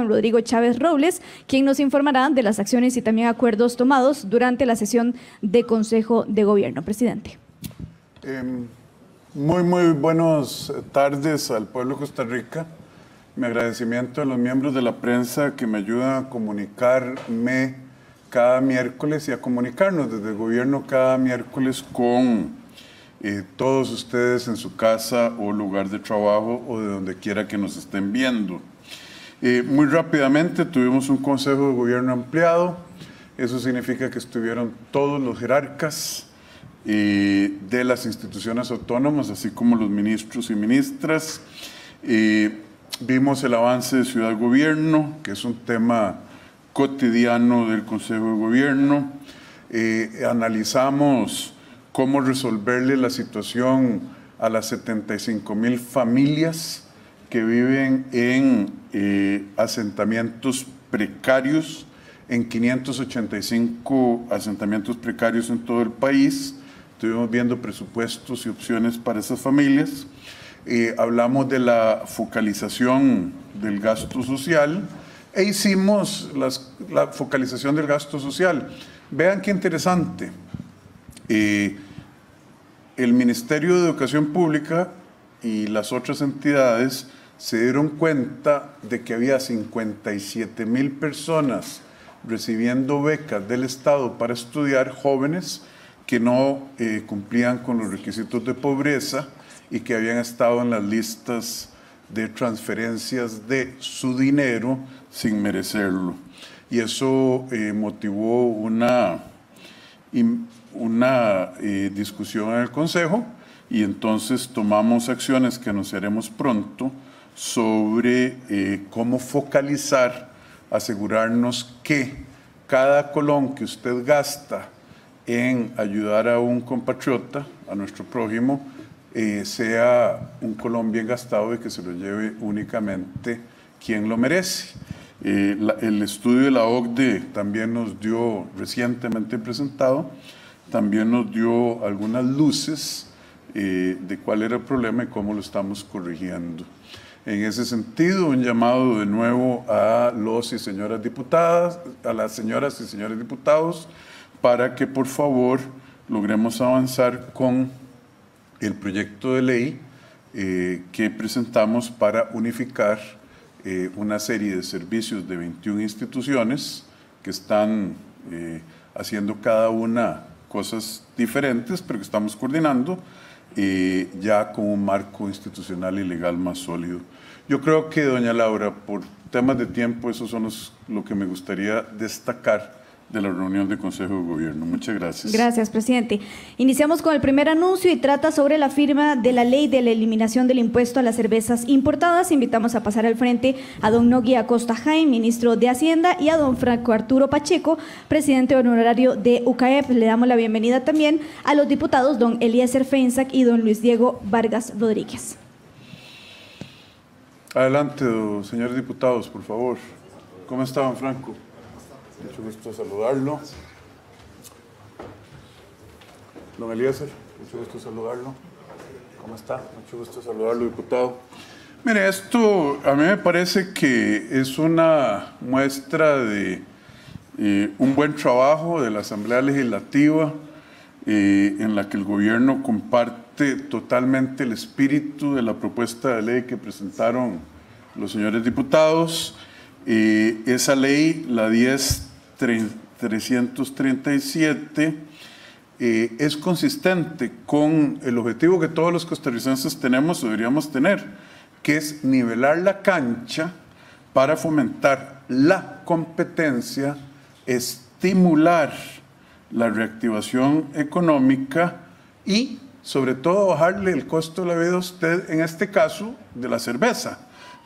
don Rodrigo Chávez Robles, quien nos informará de las acciones y también acuerdos tomados durante la sesión de Consejo de Gobierno. Presidente. Muy buenas tardes al pueblo de Costa Rica. Mi agradecimiento a los miembros de la prensa que me ayudan a comunicarme cada miércoles y a comunicarnos desde el gobierno cada miércoles con todos ustedes en su casa o lugar de trabajo o de donde quiera que nos estén viendo. Muy rápidamente tuvimos un consejo de gobierno ampliado. Eso significa que estuvieron todos los jerarcas de las instituciones autónomas, así como los ministros y ministras. Vimos el avance de Ciudad Gobierno, que es un tema cotidiano del Consejo de Gobierno. Analizamos cómo resolverle la situación a las 75,000 familias que viven en asentamientos precarios, en 585 asentamientos precarios en todo el país. Estuvimos viendo presupuestos y opciones para esas familias. Hablamos de la focalización del gasto social e hicimos la focalización del gasto social. Vean qué interesante. El Ministerio de Educación Pública y las otras entidades se dieron cuenta de que había 57,000 personas recibiendo becas del Estado para estudiar, jóvenes que no cumplían con los requisitos de pobreza y que habían estado en las listas de transferencias de su dinero sin merecerlo. Y eso motivó una discusión en el Consejo y entonces tomamos acciones que anunciaremos pronto sobre cómo focalizar, asegurarnos que cada colón que usted gasta en ayudar a un compatriota, a nuestro prójimo, sea un colón bien gastado y que se lo lleve únicamente quien lo merece. El estudio de la OCDE también nos dio, recientemente presentado, también nos dio algunas luces de cuál era el problema y cómo lo estamos corrigiendo. En ese sentido, un llamado de nuevo a los y señoras diputadas, a las señoras y señores diputados, para que por favor logremos avanzar con el proyecto de ley que presentamos para unificar una serie de servicios de 21 instituciones que están haciendo cada una cosas diferentes, pero que estamos coordinando ya con un marco institucional y legal más sólido. Yo creo que, doña Laura, por temas de tiempo, esos son lo que me gustaría destacar de la reunión de Consejo de Gobierno. Muchas gracias. Gracias, presidente. Iniciamos con el primer anuncio y trata sobre la firma de la ley de la eliminación del impuesto a las cervezas importadas. Invitamos a pasar al frente a don Nogui Acosta Jaime, ministro de Hacienda, y a don Franco Arturo Pacheco, presidente honorario de UCAEP. Le damos la bienvenida también a los diputados don Eliezer Feinsack y don Luis Diego Vargas Rodríguez. Adelante, señores diputados, por favor. ¿Cómo está, don Franco? Mucho gusto saludarlo. Don Eliezer, mucho gusto saludarlo. ¿Cómo está? Mucho gusto saludarlo, diputado. Mire, esto a mí me parece que es una muestra de un buen trabajo de la Asamblea Legislativa en la que el gobierno comparte totalmente el espíritu de la propuesta de ley que presentaron los señores diputados. Esa ley, la 10.337, es consistente con el objetivo que todos los costarricenses tenemos o deberíamos tener, que es nivelar la cancha para fomentar la competencia, estimular la reactivación económica y, sobre todo, bajarle el costo de la vida a usted, en este caso, de la cerveza.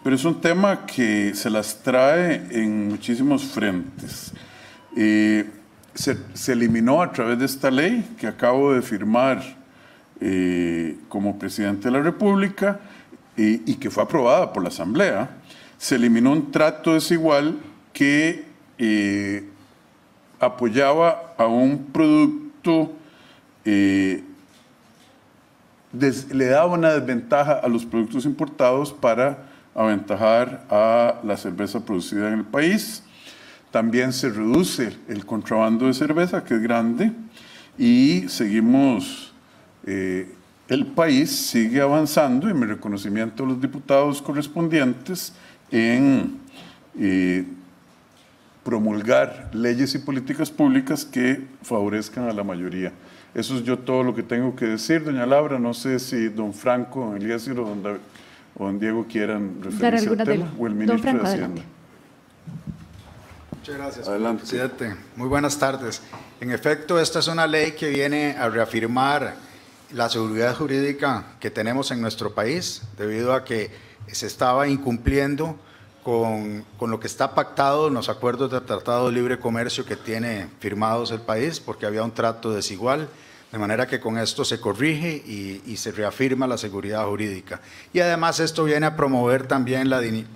Pero es un tema que se las trae en muchísimos frentes. Se eliminó a través de esta ley que acabo de firmar como presidente de la República y que fue aprobada por la Asamblea. Se eliminó un trato desigual que apoyaba a un producto, le daba una desventaja a los productos importados para aventajar a la cerveza producida en el país. También se reduce el contrabando de cerveza, que es grande, y seguimos, el país sigue avanzando, y mi reconocimiento a los diputados correspondientes en promulgar leyes y políticas públicas que favorezcan a la mayoría. Eso es yo todo lo que tengo que decir, doña Laura. No sé si don Franco, don Eliezer o don Diego quieran referirse al tema, o el ministro de Hacienda. Adelante. Muchas gracias, presidente. Muy buenas tardes. En efecto, esta es una ley que viene a reafirmar la seguridad jurídica que tenemos en nuestro país, debido a que se estaba incumpliendo con lo que está pactado en los acuerdos de Tratado de Libre Comercio que tiene firmados el país, porque había un trato desigual, de manera que con esto se corrige y se reafirma la seguridad jurídica. Y además esto viene a promover también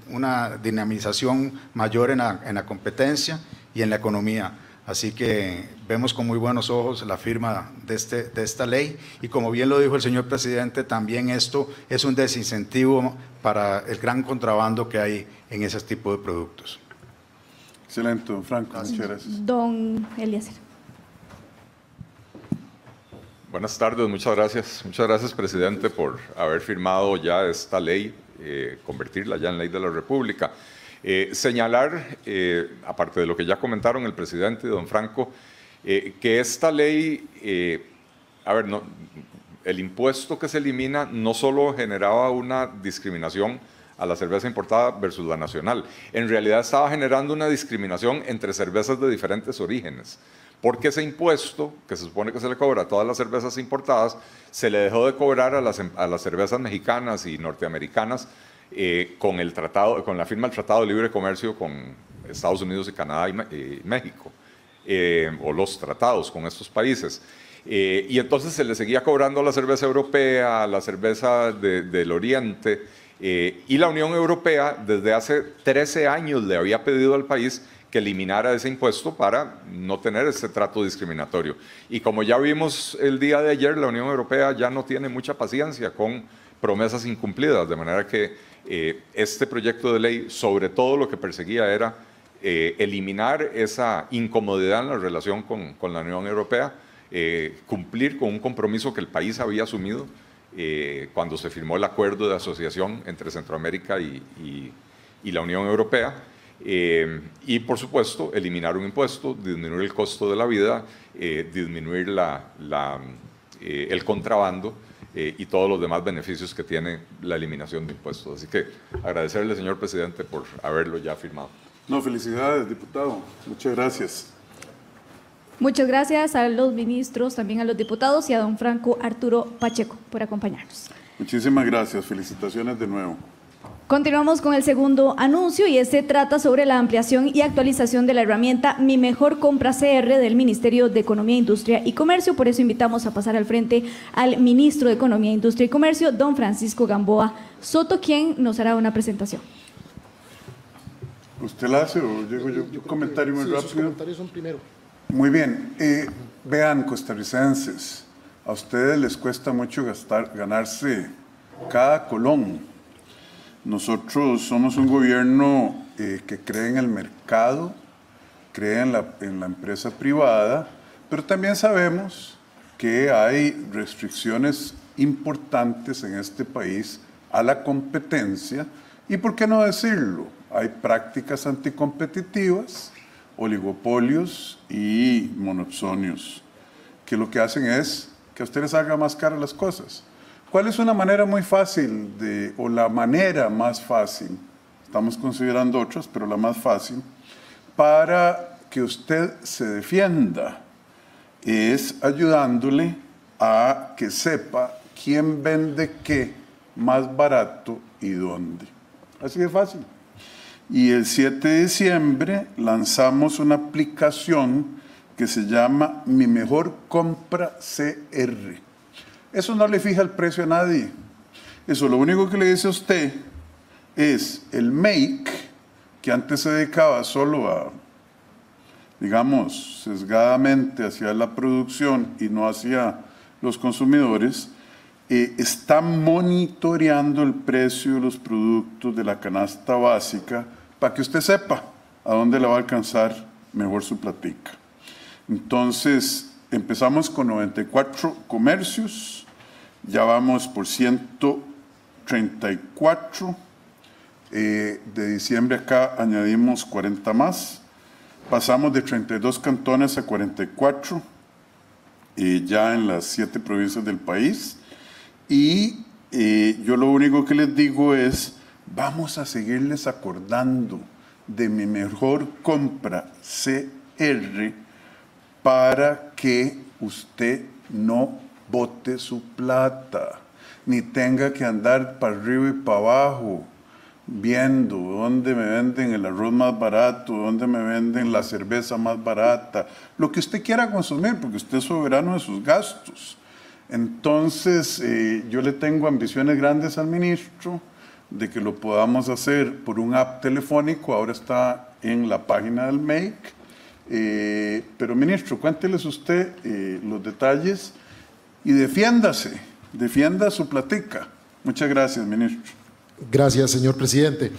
una dinamización mayor en la competencia y en la economía. Así que vemos con muy buenos ojos la firma de esta ley, y como bien lo dijo el señor presidente, también esto es un desincentivo para el gran contrabando que hay en ese tipo de productos. Excelente, don Franco. Muchas gracias. Don Eliezer. Buenas tardes, muchas gracias. Muchas gracias, presidente, por haber firmado ya esta ley, convertirla ya en ley de la República. Señalar, aparte de lo que ya comentaron el presidente y don Franco, que esta ley, el impuesto que se elimina no solo generaba una discriminación a la cerveza importada versus la nacional, en realidad estaba generando una discriminación entre cervezas de diferentes orígenes, porque ese impuesto, que se supone que se le cobra a todas las cervezas importadas, se le dejó de cobrar a las cervezas mexicanas y norteamericanas, con la firma del Tratado de Libre Comercio con Estados Unidos y Canadá y México, o los tratados con estos países. Y entonces se le seguía cobrando a la cerveza europea, a la cerveza del Oriente, y la Unión Europea desde hace 13 años le había pedido al país que eliminara ese impuesto para no tener ese trato discriminatorio. Y como ya vimos el día de ayer, la Unión Europea ya no tiene mucha paciencia con promesas incumplidas, de manera que este proyecto de ley, sobre todo lo que perseguía era eliminar esa incomodidad en la relación con la Unión Europea, cumplir con un compromiso que el país había asumido cuando se firmó el acuerdo de asociación entre Centroamérica y la Unión Europea, y por supuesto eliminar un impuesto, disminuir el costo de la vida, disminuir el contrabando, y todos los demás beneficios que tiene la eliminación de impuestos. Así que agradecerle, señor presidente, por haberlo ya firmado. No, felicidades, diputado. Muchas gracias. Muchas gracias a los ministros, también a los diputados y a don Franco Arturo Pacheco por acompañarnos. Muchísimas gracias. Felicitaciones de nuevo. Continuamos con el segundo anuncio, y este trata sobre la ampliación y actualización de la herramienta Mi Mejor Compra CR del Ministerio de Economía, Industria y Comercio. Por eso invitamos a pasar al frente al ministro de Economía, Industria y Comercio, don Francisco Gamboa Soto, quien nos hará una presentación. ¿Usted la hace o llego yo? Un comentario muy rápido. Sus comentarios son primero. Muy bien. Vean, costarricenses, a ustedes les cuesta mucho ganarse cada colón. Nosotros somos un gobierno que cree en el mercado, cree en la empresa privada, pero también sabemos que hay restricciones importantes en este país a la competencia, y por qué no decirlo, hay prácticas anticompetitivas, oligopolios y monopsonios, que lo que hacen es que a ustedes haga más caras las cosas. ¿Cuál es una manera muy fácil o la manera más fácil? Estamos considerando otras, pero la más fácil para que usted se defienda es ayudándole a que sepa quién vende qué más barato y dónde. Así de fácil. Y el 7 de diciembre lanzamos una aplicación que se llama Mi Mejor Compra CR. Eso no le fija el precio a nadie. Eso lo único que le dice a usted es el make, que antes se dedicaba solo a, digamos, sesgadamente hacia la producción y no hacia los consumidores, está monitoreando el precio de los productos de la canasta básica para que usted sepa a dónde le va a alcanzar mejor su platica. Entonces, empezamos con 94 comercios, ya vamos por 134, de diciembre acá añadimos 40 más, pasamos de 32 cantones a 44, ya en las 7 provincias del país, y yo lo único que les digo es, vamos a seguirles acordando de mi mejor compra CR para que usted no bote su plata, ni tenga que andar para arriba y para abajo viendo dónde me venden el arroz más barato, dónde me venden la cerveza más barata, lo que usted quiera consumir, porque usted es soberano de sus gastos. Entonces, yo le tengo ambiciones grandes al ministro de que lo podamos hacer por un app telefónico, ahora está en la página del MEIC. Pero ministro, cuénteles usted los detalles y defienda su platica. Muchas gracias, ministro. Gracias, señor presidente.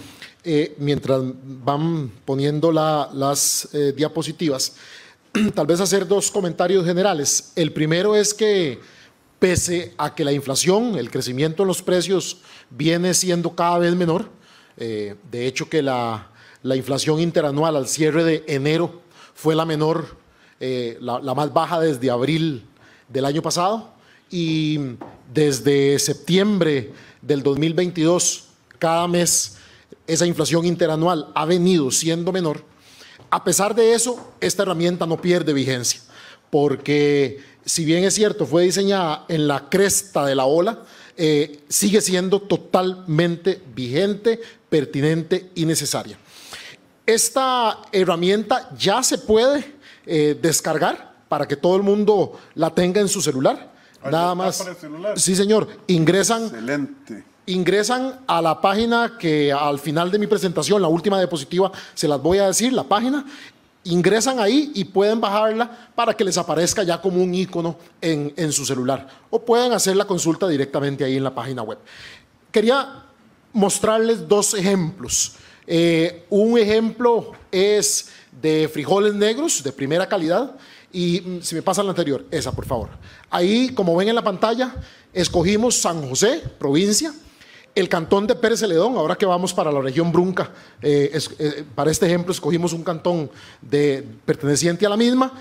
Mientras van poniendo las diapositivas, tal vez hacer 2 comentarios generales. El primero es que pese a que la inflación, el crecimiento en los precios viene siendo cada vez menor, de hecho que la inflación interanual al cierre de enero fue la menor, la más baja desde abril del año pasado, y desde septiembre del 2022, cada mes esa inflación interanual ha venido siendo menor. A pesar de eso, esta herramienta no pierde vigencia, porque si bien es cierto, fue diseñada en la cresta de la ola, sigue siendo totalmente vigente, pertinente y necesaria. Esta herramienta ya se puede descargar para que todo el mundo la tenga en su celular. Nada más. ¿Para el celular? Sí, señor. Excelente. Ingresan a la página que al final de mi presentación, la última diapositiva, se las voy a decir, la página. Ingresan ahí y pueden bajarla para que les aparezca ya como un icono en su celular. O pueden hacer la consulta directamente ahí en la página web. Quería mostrarles 2 ejemplos. Un ejemplo es de frijoles negros de primera calidad. Y si me pasa la anterior, esa por favor. Ahí, como ven en la pantalla, escogimos San José, provincia, el cantón de Pérez Celedón, ahora que vamos para la región Brunca, para este ejemplo escogimos un cantón perteneciente a la misma,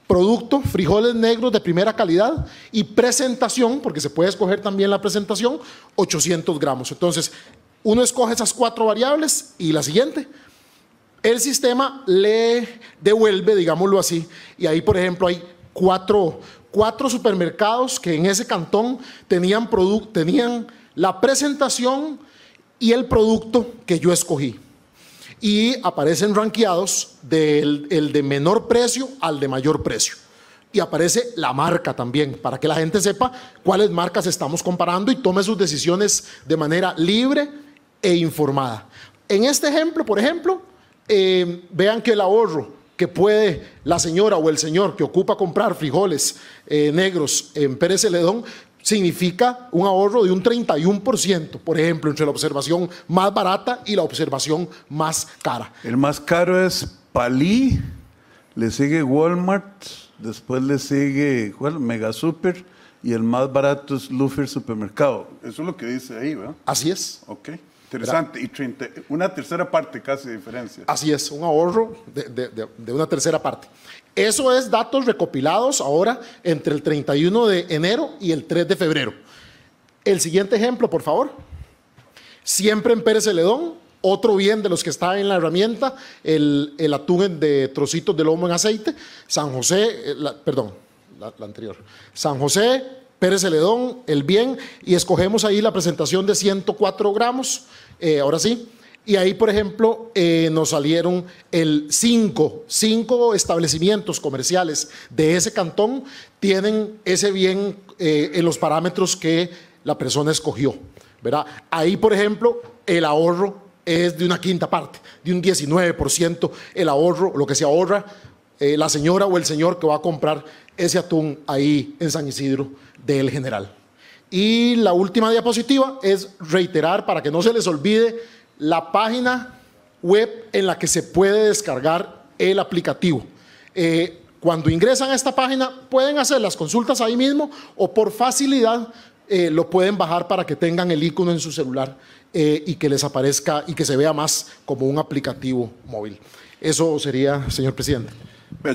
producto, frijoles negros de primera calidad y presentación, porque se puede escoger también la presentación, 800 gramos. Entonces, uno escoge esas 4 variables y la siguiente, el sistema le devuelve, digámoslo así, y ahí, por ejemplo, hay 4 supermercados que en ese cantón tenían la presentación y el producto que yo escogí. Y aparecen rankeados del de menor precio al de mayor precio. Y aparece la marca también, para que la gente sepa cuáles marcas estamos comparando y tome sus decisiones de manera libre e informada. En este ejemplo, por ejemplo, vean que el ahorro que puede la señora o el señor que ocupa comprar frijoles negros en Pérez Celedón significa un ahorro de un 31%, por ejemplo, entre la observación más barata y la observación más cara. El más caro es Palí, le sigue Walmart, después le sigue Mega Super y el más barato es Lufer Supermercado. Eso es lo que dice ahí, ¿verdad? Así es. Ok. Interesante, y una tercera parte casi de diferencia. Así es, un ahorro de una tercera parte. Eso es datos recopilados ahora entre el 31 de enero y el 3 de febrero. El siguiente ejemplo, por favor. Siempre en Pérez Celedón, otro bien de los que está en la herramienta, el atún de trocitos de lomo en aceite, San José, la anterior, San José, Pérez Celedón, el bien, y escogemos ahí la presentación de 104 gramos, ahora sí, y ahí, por ejemplo, nos salieron 5 establecimientos comerciales de ese cantón tienen ese bien en los parámetros que la persona escogió, ¿verdad? Ahí, por ejemplo, el ahorro es de una quinta parte, de un 19% el ahorro, lo que se ahorra la señora o el señor que va a comprar ese atún ahí en San Isidro del General. Y la última diapositiva es reiterar, para que no se les olvide, la página web en la que se puede descargar el aplicativo. Cuando ingresan a esta página pueden hacer las consultas ahí mismo o por facilidad lo pueden bajar para que tengan el icono en su celular y que les aparezca y que se vea más como un aplicativo móvil. Eso sería, señor presidente.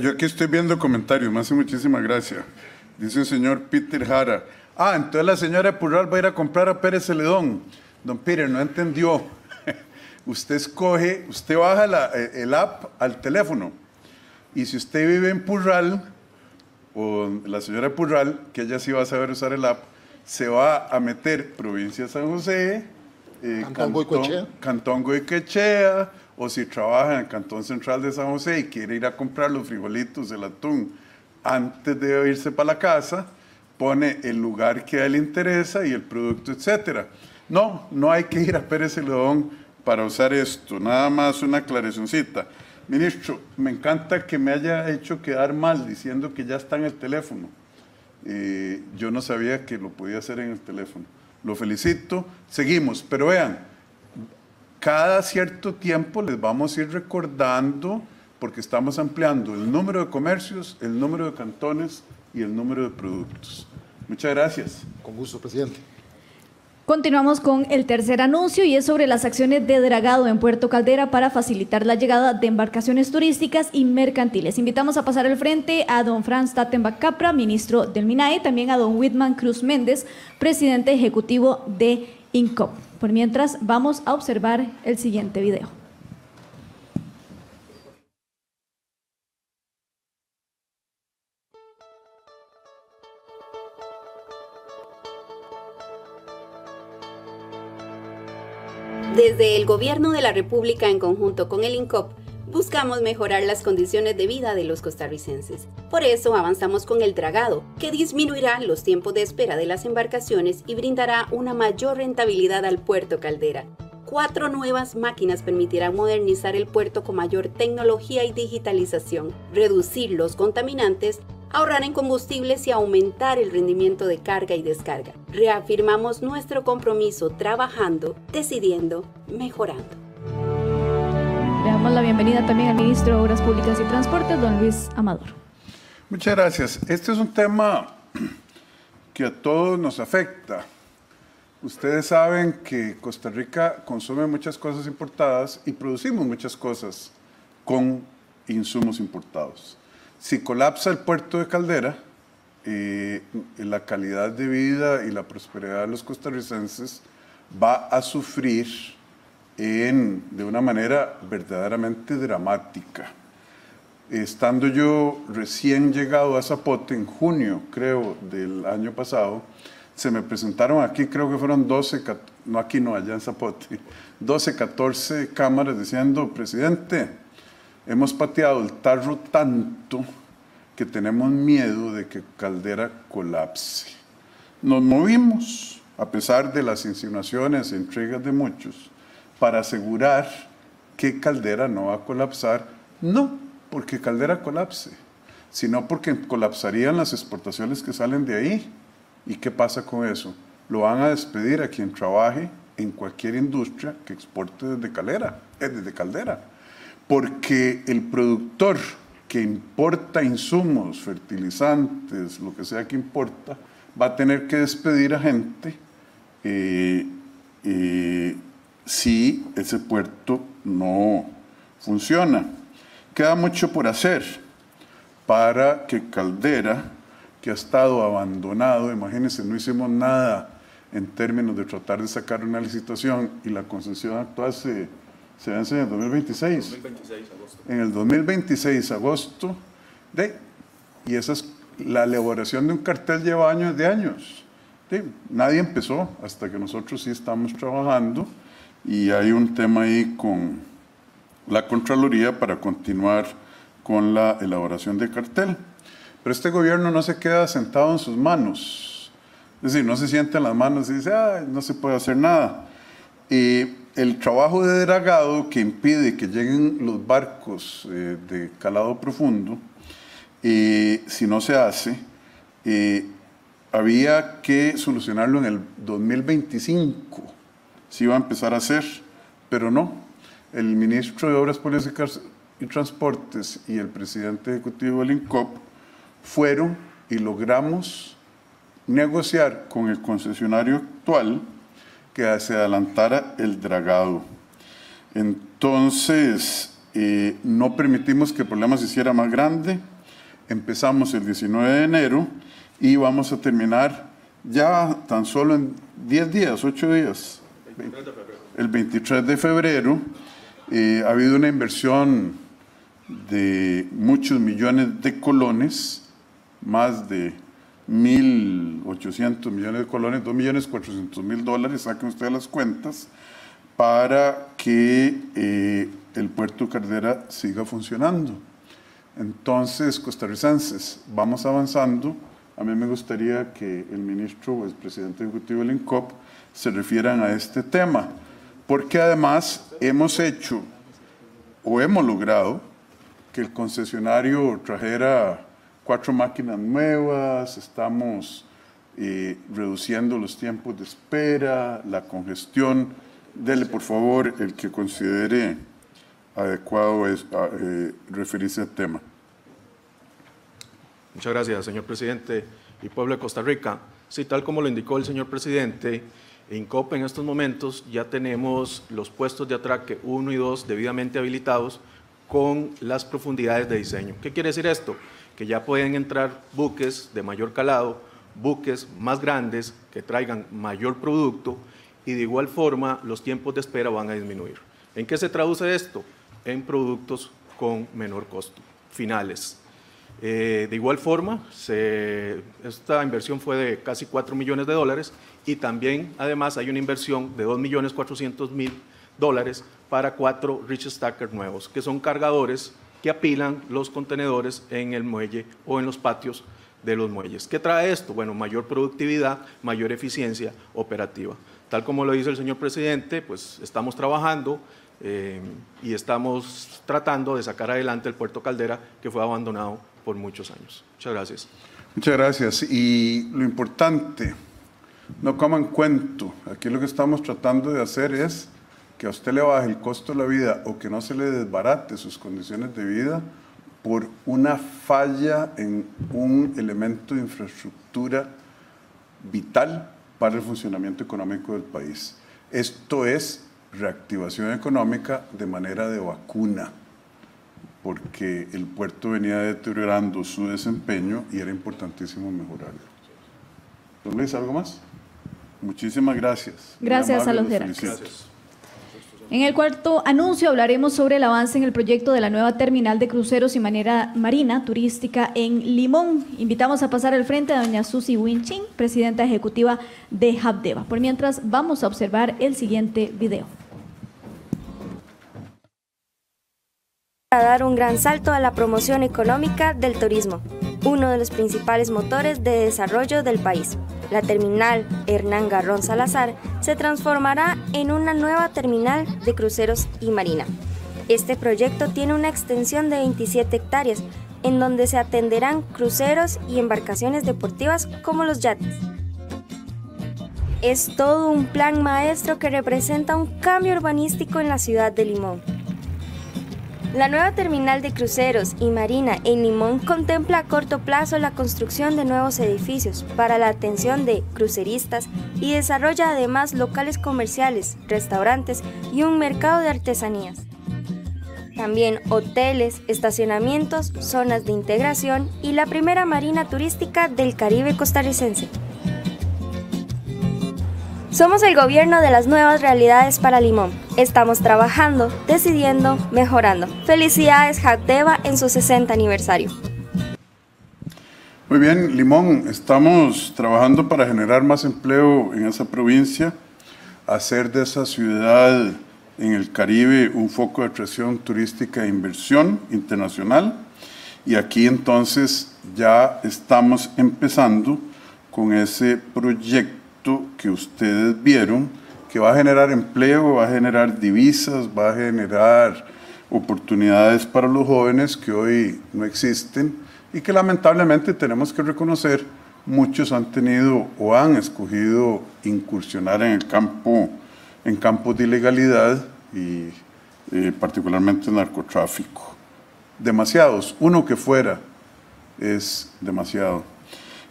Yo aquí estoy viendo comentarios, me hace muchísimas gracias. Dice el señor Peter Jara, entonces la señora Purral va a ir a comprar a Pérez Celedón. Don Peter, no entendió. Usted baja el app al teléfono. Y si usted vive en Purral, o la señora Purral, que ella sí va a saber usar el app, se va a meter provincia de San José, Cantón Goycoechea, o si trabaja en el Cantón Central de San José y quiere ir a comprar los frijolitos, el atún, antes de irse para la casa, pone el lugar que a él le interesa y el producto, etcétera. No hay que ir a Pérez Celedón para usar esto, nada más una aclaracioncita. Ministro, me encanta que me haya hecho quedar mal diciendo que ya está en el teléfono. Yo no sabía que lo podía hacer en el teléfono. Lo felicito, seguimos, pero vean, cada cierto tiempo les vamos a ir recordando, porque estamos ampliando el número de comercios, el número de cantones y el número de productos. Muchas gracias. Con gusto, presidente. Continuamos con el tercer anuncio y es sobre las acciones de dragado en Puerto Caldera para facilitar la llegada de embarcaciones turísticas y mercantiles. Invitamos a pasar al frente a don Franz Tattenbach Capra, ministro del MINAE, también a don Whitman Cruz Méndez, presidente ejecutivo de INCOP. Por mientras, vamos a observar el siguiente video. Desde el Gobierno de la República, en conjunto con el INCOP, buscamos mejorar las condiciones de vida de los costarricenses. Por eso avanzamos con el dragado, que disminuirá los tiempos de espera de las embarcaciones y brindará una mayor rentabilidad al Puerto Caldera. 4 nuevas máquinas permitirán modernizar el puerto con mayor tecnología y digitalización, reducir los contaminantes, ahorrar en combustibles y aumentar el rendimiento de carga y descarga. Reafirmamos nuestro compromiso trabajando, decidiendo, mejorando. Le damos la bienvenida también al ministro de Obras Públicas y Transportes, don Luis Amador. Muchas gracias. Este es un tema que a todos nos afecta. Ustedes saben que Costa Rica consume muchas cosas importadas y producimos muchas cosas con insumos importados. Si colapsa el puerto de Caldera, la calidad de vida y la prosperidad de los costarricenses va a sufrir de una manera verdaderamente dramática. Estando yo recién llegado a Zapote, en junio, creo, del año pasado, se me presentaron aquí, creo que fueron 12, no aquí no, allá en Zapote, 12, 14 cámaras diciendo, presidente, hemos pateado el tarro tanto que tenemos miedo de que Caldera colapse. Nos movimos, a pesar de las insinuaciones e intrigas de muchos, para asegurar que Caldera no va a colapsar, no porque Caldera colapse, sino porque colapsarían las exportaciones que salen de ahí. ¿Y qué pasa con eso? Lo van a despedir a quien trabaje en cualquier industria que exporte desde Caldera. Porque el productor que importa insumos, fertilizantes, lo que sea que importa, va a tener que despedir a gente si ese puerto no funciona. Queda mucho por hacer para que Caldera, que ha estado abandonado, imagínense, no hicimos nada en términos de tratar de sacar una licitación y la concesión actual se vence en el 2026. 2026, agosto. En el 2026, agosto, y esa es la elaboración de un cartel lleva años de años. Nadie empezó hasta que nosotros sí estamos trabajando y hay un tema ahí con la Contraloría para continuar con la elaboración del cartel. Pero este gobierno no se queda sentado en sus manos, es decir, no se sienta en las manos y dice, no se puede hacer nada. El trabajo de dragado que impide que lleguen los barcos de calado profundo, si no se hace, había que solucionarlo en el 2025, se iba a empezar a hacer, pero no. El ministro de Obras Públicas y Transportes y el presidente ejecutivo del INCOP fueron y logramos negociar con el concesionario actual que se adelantara el dragado. Entonces, no permitimos que el problema se hiciera más grande. Empezamos el 19 de enero y vamos a terminar ya tan solo en 10 días, 8 días. El 23 de febrero. Ha habido una inversión de muchos millones de colones, más de 1.800 millones de colones, $2.400.000, saquen ustedes las cuentas, para que el puerto Caldera siga funcionando. Entonces, costarricenses, vamos avanzando. A mí me gustaría que el ministro o el presidente ejecutivo del INCOP se refieran a este tema, porque además hemos hecho o hemos logrado que el concesionario trajera 4 máquinas nuevas, estamos reduciendo los tiempos de espera, la congestión. Dele, por favor, el que considere adecuado referirse al tema. Muchas gracias, señor presidente y pueblo de Costa Rica. Sí, tal como lo indicó el señor presidente, INCOP en estos momentos ya tenemos los puestos de atraque 1 y 2 debidamente habilitados con las profundidades de diseño. ¿Qué quiere decir esto? Que ya pueden entrar buques de mayor calado, buques más grandes que traigan mayor producto y de igual forma los tiempos de espera van a disminuir. ¿En qué se traduce esto? En productos con menor costo, finales. De igual forma, esta inversión fue de casi $4 millones y también, además, hay una inversión de $2.400.000 para 4 Reach Stacker nuevos, que son cargadores que apilan los contenedores en el muelle o en los patios de los muelles. ¿Qué trae esto? Bueno, mayor productividad, mayor eficiencia operativa. Tal como lo dice el señor presidente, pues estamos trabajando y estamos tratando de sacar adelante el puerto Caldera, que fue abandonado por muchos años. Muchas gracias. Muchas gracias. Y lo importante, no coman cuento. Aquí lo que estamos tratando de hacer es que a usted le baje el costo de la vida o que no se le desbarate sus condiciones de vida por una falla en un elemento de infraestructura vital para el funcionamiento económico del país. Esto es reactivación económica de manera de vacuna, porque el puerto venía deteriorando su desempeño y era importantísimo mejorarlo. Don Luis, ¿algo más? Muchísimas gracias. Gracias a los jerarcas. En el cuarto anuncio hablaremos sobre el avance en el proyecto de la nueva terminal de cruceros y marina turística en Limón. Invitamos a pasar al frente a doña Susi Winchin, presidenta ejecutiva de Habdeba. Por mientras, vamos a observar el siguiente video. A dar un gran salto a la promoción económica del turismo, uno de los principales motores de desarrollo del país. La terminal Hernán Garrón Salazar se transformará en una nueva terminal de cruceros y marina. Este proyecto tiene una extensión de 27 hectáreas, en donde se atenderán cruceros y embarcaciones deportivas como los yates. Es todo un plan maestro que representa un cambio urbanístico en la ciudad de Limón. La nueva terminal de cruceros y marina en Limón contempla a corto plazo la construcción de nuevos edificios para la atención de cruceristas y desarrolla además locales comerciales, restaurantes y un mercado de artesanías. También hoteles, estacionamientos, zonas de integración y la primera marina turística del Caribe costarricense. Somos el gobierno de las nuevas realidades para Limón. Estamos trabajando, decidiendo, mejorando. Felicidades Habdeba en su 60 aniversario. Muy bien, Limón, estamos trabajando para generar más empleo en esa provincia, hacer de esa ciudad en el Caribe un foco de atracción turística e inversión internacional. Y aquí entonces ya estamos empezando con ese proyecto que ustedes vieron, que va a generar empleo, va a generar divisas, va a generar oportunidades para los jóvenes que hoy no existen y que lamentablemente tenemos que reconocer muchos han tenido o han escogido incursionar en el campo, en campos de ilegalidad y particularmente el narcotráfico. Demasiados, uno que fuera es demasiado.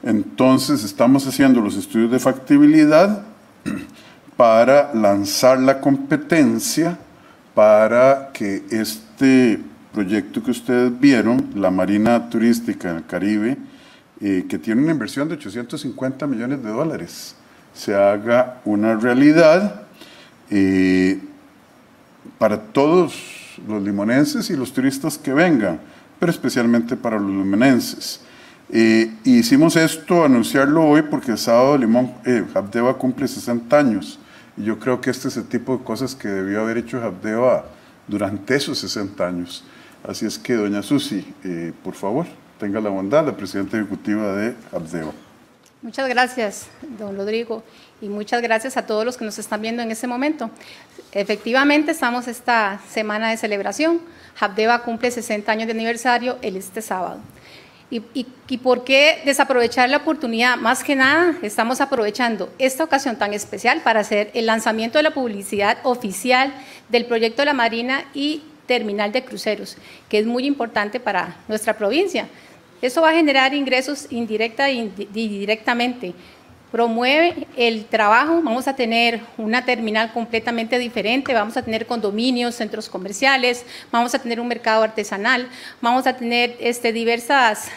Entonces estamos haciendo los estudios de factibilidad para lanzar la competencia para que este proyecto que ustedes vieron, la Marina Turística en el Caribe, que tiene una inversión de 850 millones de dólares, se haga una realidad para todos los limonenses y los turistas que vengan, pero especialmente para los limonenses. Hicimos esto, anunciarlo hoy, porque el sábado Limón, Habdeba cumple 60 años, y yo creo que este es el tipo de cosas que debió haber hecho Habdeba durante esos 60 años. Así es que, doña Susi, por favor, tenga la bondad, la presidenta ejecutiva de Habdeba. Muchas gracias, don Rodrigo, y muchas gracias a todos los que nos están viendo en este momento. Efectivamente, estamos esta semana de celebración. Habdeba cumple 60 años de aniversario este sábado. ¿Y por qué desaprovechar la oportunidad? Más que nada, estamos aprovechando esta ocasión tan especial para hacer el lanzamiento de la publicidad oficial del proyecto de la Marina y Terminal de Cruceros, que es muy importante para nuestra provincia. Eso va a generar ingresos indirecta y directamente. Promueve el trabajo, vamos a tener una terminal completamente diferente, vamos a tener condominios, centros comerciales, vamos a tener un mercado artesanal, vamos a tener diversas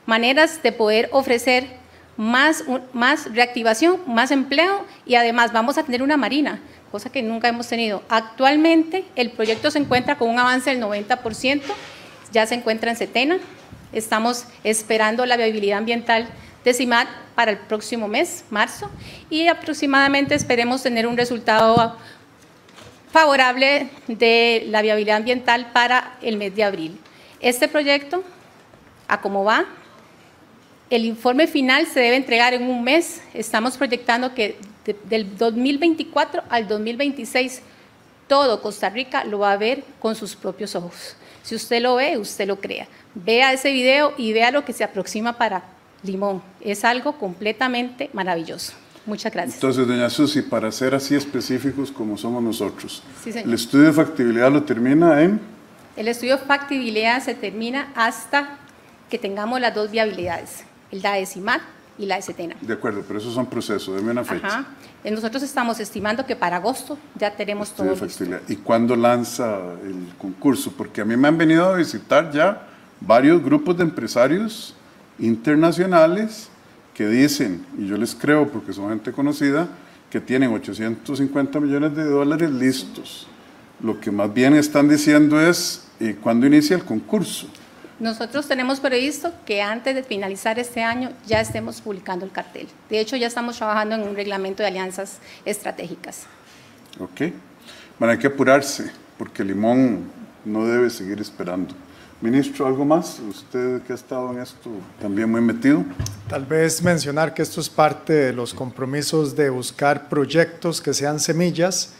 maneras de poder ofrecer más reactivación, más empleo, y además vamos a tener una marina, cosa que nunca hemos tenido. Actualmente el proyecto se encuentra con un avance del 90%, ya se encuentra en Setena, estamos esperando la viabilidad ambiental de CIMAT para el próximo mes, marzo, y aproximadamente esperemos tener un resultado favorable de la viabilidad ambiental para el mes de abril. Este proyecto, a cómo va, el informe final se debe entregar en un mes. Estamos proyectando que del 2024 al 2026 todo Costa Rica lo va a ver con sus propios ojos. Si usted lo ve, usted lo crea. Vea ese video y vea lo que se aproxima para Limón. Es algo completamente maravilloso. Muchas gracias. Entonces, doña Susi, para ser así específicos como somos nosotros, sí, señor. ¿El estudio de factibilidad lo termina en? El estudio de factibilidad se termina hasta que tengamos las dos viabilidades, la de CIMAT y la de Setena. De acuerdo, pero esos son procesos, deme una fecha. Ajá. Nosotros estamos estimando que para agosto ya tenemos todo listo. ¿Y cuándo lanza el concurso? Porque a mí me han venido a visitar ya varios grupos de empresarios internacionales que dicen, y yo les creo porque son gente conocida, que tienen 850 millones de dólares listos. Lo que más bien están diciendo es, ¿cuándo inicia el concurso? Nosotros tenemos previsto que antes de finalizar este año ya estemos publicando el cartel. De hecho, ya estamos trabajando en un reglamento de alianzas estratégicas. Ok. Bueno, hay que apurarse, porque Limón no debe seguir esperando. Ministro, ¿algo más? Usted que ha estado en esto también muy metido. Tal vez mencionar que esto es parte de los compromisos de buscar proyectos que sean semillas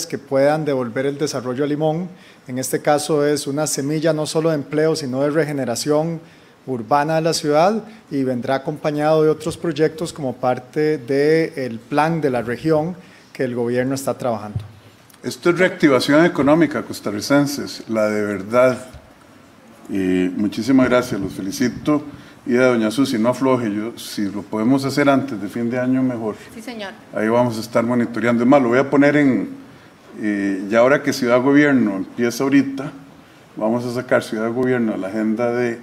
que puedan devolver el desarrollo a Limón. En este caso es una semilla no solo de empleo, sino de regeneración urbana de la ciudad, y vendrá acompañado de otros proyectos como parte del plan de la región que el gobierno está trabajando. Esto es reactivación económica, costarricenses, la de verdad. Muchísimas gracias, los felicito. Y a doña Susi, no afloje, si lo podemos hacer antes de fin de año, mejor. Sí, señor. Ahí vamos a estar monitoreando. Es más, lo voy a poner ya ahora que Ciudad Gobierno empieza ahorita, vamos a sacar Ciudad Gobierno a la agenda de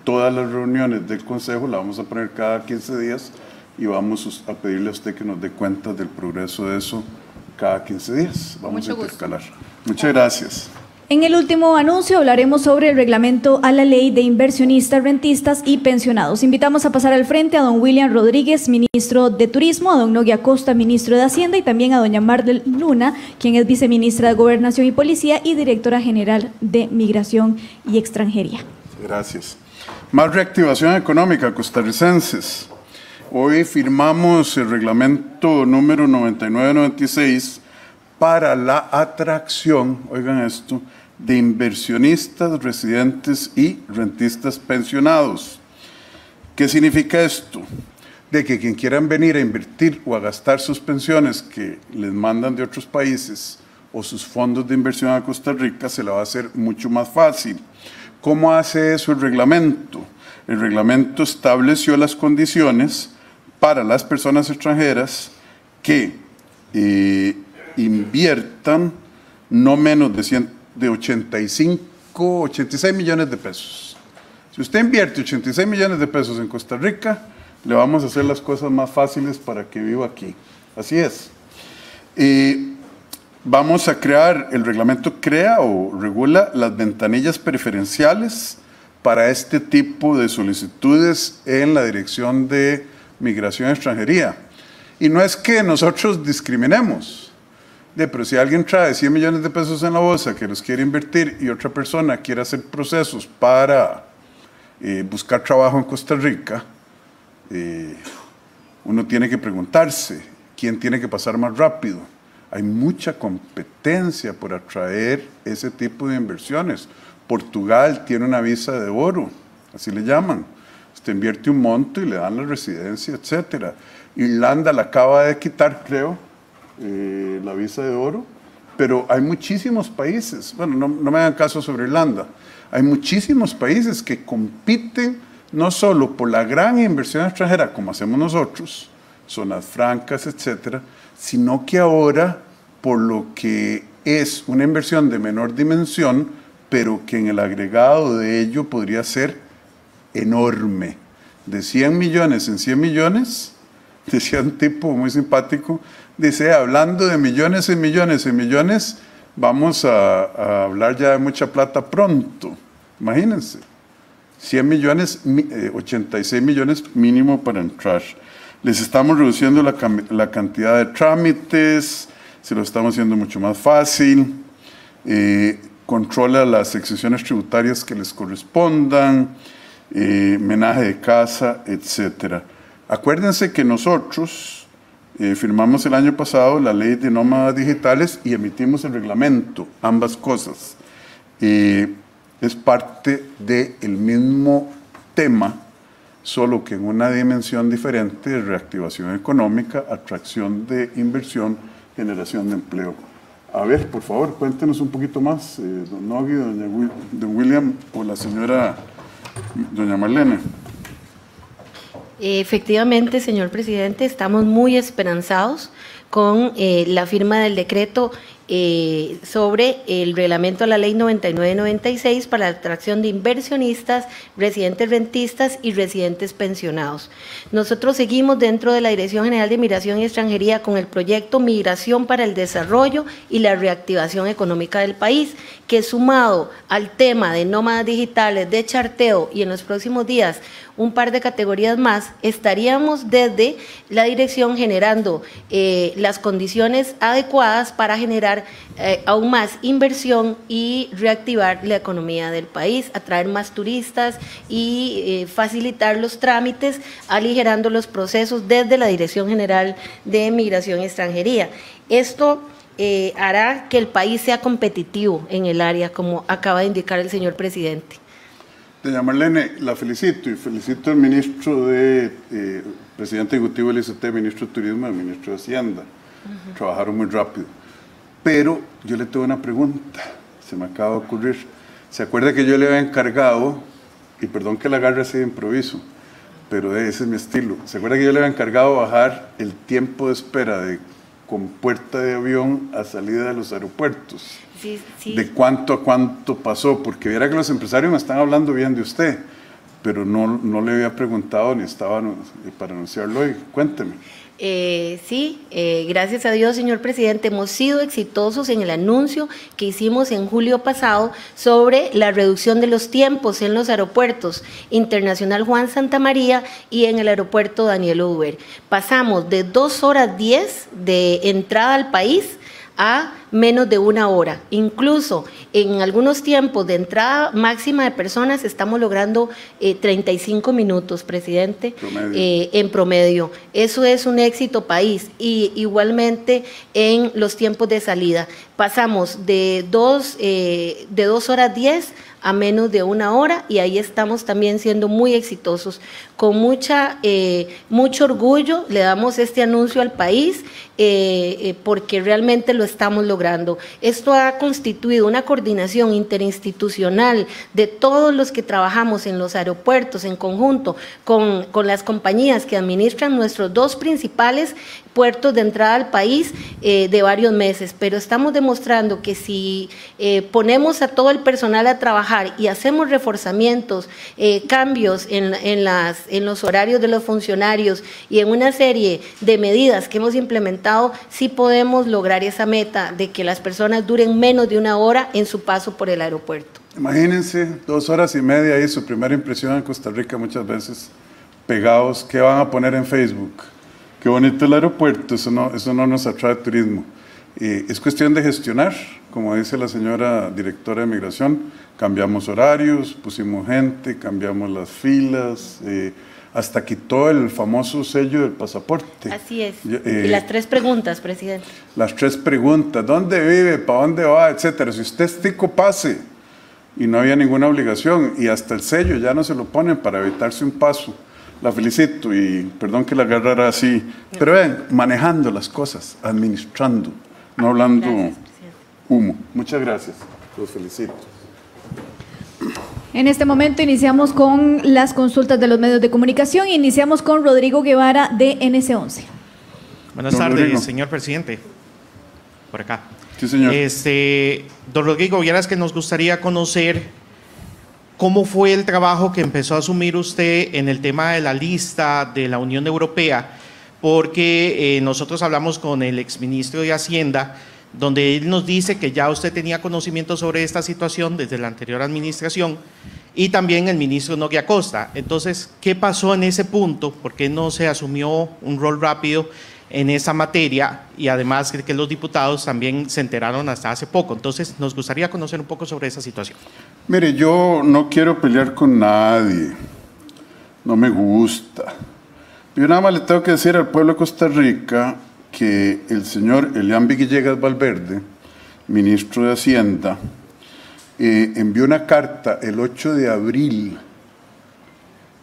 todas las reuniones del Consejo, la vamos a poner cada 15 días y vamos a pedirle a usted que nos dé cuenta del progreso de eso cada 15 días. Vamos a intercalar. Muchas gracias. En el último anuncio hablaremos sobre el reglamento a la ley de inversionistas, rentistas y pensionados. Invitamos a pasar al frente a don William Rodríguez, ministro de Turismo, a don Nogui Acosta, ministro de Hacienda, y también a doña Mardel Luna, quien es viceministra de Gobernación y Policía y directora general de Migración y Extranjería. Gracias. Más reactivación económica, costarricenses. Hoy firmamos el reglamento número 9996 para la atracción, oigan esto, de inversionistas, residentes y rentistas pensionados. ¿Qué significa esto? De que quien quieran venir a invertir o a gastar sus pensiones que les mandan de otros países o sus fondos de inversión a Costa Rica, se la va a hacer mucho más fácil. ¿Cómo hace eso el reglamento? El reglamento estableció las condiciones para las personas extranjeras que inviertan no menos de 86 millones de pesos. Si usted invierte 86 millones de pesos en Costa Rica, le vamos a hacer las cosas más fáciles para que viva aquí. Así es. Vamos a crear, el reglamento crea o regula las ventanillas preferenciales para este tipo de solicitudes en la Dirección de Migración y Extranjería. Y no es que nosotros discriminemos, pero si alguien trae 100 millones de pesos en la bolsa que los quiere invertir y otra persona quiere hacer procesos para buscar trabajo en Costa Rica, uno tiene que preguntarse quién tiene que pasar más rápido. Hay mucha competencia por atraer ese tipo de inversiones. Portugal tiene una visa de oro, así le llaman. Usted invierte un monto y le dan la residencia, etc. Irlanda la acaba de quitar, creo, la visa de oro, pero hay muchísimos países, bueno, no me hagan caso sobre Irlanda, hay muchísimos países que compiten no solo por la gran inversión extranjera, como hacemos nosotros, zonas francas, etcétera, sino que ahora por lo que es una inversión de menor dimensión, pero que en el agregado de ello podría ser enorme. De 100 millones en 100 millones, decía un tipo muy simpático, dice, hablando de millones en millones en millones, vamos a hablar ya de mucha plata pronto. Imagínense, 100 millones, 86 millones mínimo para entrar. Les estamos reduciendo la cantidad de trámites, se lo estamos haciendo mucho más fácil, controla las exenciones tributarias que les correspondan, menaje de casa, etc. Acuérdense que nosotros firmamos el año pasado la ley de nómadas digitales y emitimos el reglamento, ambas cosas. Es parte del mismo tema, solo que en una dimensión diferente de reactivación económica, atracción de inversión, generación de empleo. A ver, por favor, cuéntenos un poquito más, don Nogui, don William o la señora doña Marlene. Efectivamente, señor presidente, estamos muy esperanzados con la firma del decreto sobre el reglamento a la ley 9996 para la atracción de inversionistas, residentes rentistas y residentes pensionados. Nosotros seguimos dentro de la Dirección General de Migración y Extranjería con el proyecto Migración para el Desarrollo y la Reactivación Económica del País, que sumado al tema de nómadas digitales, de charteo y en los próximos días un par de categorías más, estaríamos desde la dirección generando las condiciones adecuadas para generar aún más inversión y reactivar la economía del país, atraer más turistas y facilitar los trámites, aligerando los procesos desde la Dirección General de Migración y Extranjería. Esto hará que el país sea competitivo en el área, como acaba de indicar el señor presidente. Doña Marlene, la felicito y felicito al ministro presidente ejecutivo del ICT, ministro de Turismo y ministro de Hacienda. Trabajaron muy rápido. Pero yo le tengo una pregunta, se me acaba de ocurrir. ¿Se acuerda que yo le había encargado, y perdón que la agarre así de improviso, pero ese es mi estilo, ¿se acuerda que yo le había encargado bajar el tiempo de espera con puerta de avión a salida de los aeropuertos? Sí, sí. ¿De cuánto a cuánto pasó? Porque viera que los empresarios me están hablando bien de usted, pero no le había preguntado ni estaba para anunciarlo hoy. Cuénteme. Gracias a Dios, señor presidente, hemos sido exitosos en el anuncio que hicimos en julio pasado sobre la reducción de los tiempos en los aeropuertos Internacional Juan Santamaría y en el aeropuerto Daniel Oduber. Pasamos de 2 horas 10 de entrada al país a menos de 1 hora. Incluso en algunos tiempos de entrada máxima de personas estamos logrando 35 minutos, presidente, en promedio. Eso es un éxito país. Y igualmente en los tiempos de salida. Pasamos de 2 horas 10 a menos de 1 hora, y ahí estamos también siendo muy exitosos. Con mucho orgullo le damos este anuncio al país, porque realmente lo estamos logrando. Esto ha constituido una coordinación interinstitucional de todos los que trabajamos en los aeropuertos en conjunto con las compañías que administran nuestros 2 principales puertos de entrada al país de varios meses, pero estamos demostrando que si ponemos a todo el personal a trabajar y hacemos reforzamientos, cambios en los horarios de los funcionarios y en una serie de medidas que hemos implementado, sí podemos lograr esa meta de que las personas duren menos de 1 hora en su paso por el aeropuerto. Imagínense 2 horas y media ahí, su primera impresión en Costa Rica, muchas veces pegados. ¿Qué van a poner en Facebook? Qué bonito el aeropuerto, eso no nos atrae turismo. Es cuestión de gestionar, como dice la señora directora de Migración, cambiamos horarios, pusimos gente, cambiamos las filas, hasta quitó el famoso sello del pasaporte. Así es. Y las 3 preguntas, presidente. Las 3 preguntas, ¿dónde vive? ¿Para dónde va? Etcétera. Si usted es tico, pase. Y no había ninguna obligación, y hasta el sello ya no se lo ponen para evitarse un paso. La felicito y perdón que la agarrara así, pero ven, manejando las cosas, administrando, no hablando humo. Muchas gracias, los felicito. En este momento iniciamos con las consultas de los medios de comunicación y iniciamos con Rodrigo Guevara de NS11. Buenas tardes, señor presidente. Por acá. Sí, señor. Don Rodrigo, vieras que nos gustaría conocer ¿cómo fue el trabajo que empezó a asumir usted en el tema de la lista de la Unión Europea? Porque nosotros hablamos con el exministro de Hacienda, donde él nos dice que ya usted tenía conocimiento sobre esta situación desde la anterior administración, y también el ministro Nogui Acosta. Entonces, ¿qué pasó en ese punto? ¿Por qué no se asumió un rol rápido en esa materia? Y además que los diputados también se enteraron hasta hace poco. Entonces, nos gustaría conocer un poco sobre esa situación. Mire, yo no quiero pelear con nadie, no me gusta. Yo nada más le tengo que decir al pueblo de Costa Rica que el señor Elian Villegas Valverde, ministro de Hacienda, envió una carta el 8 de abril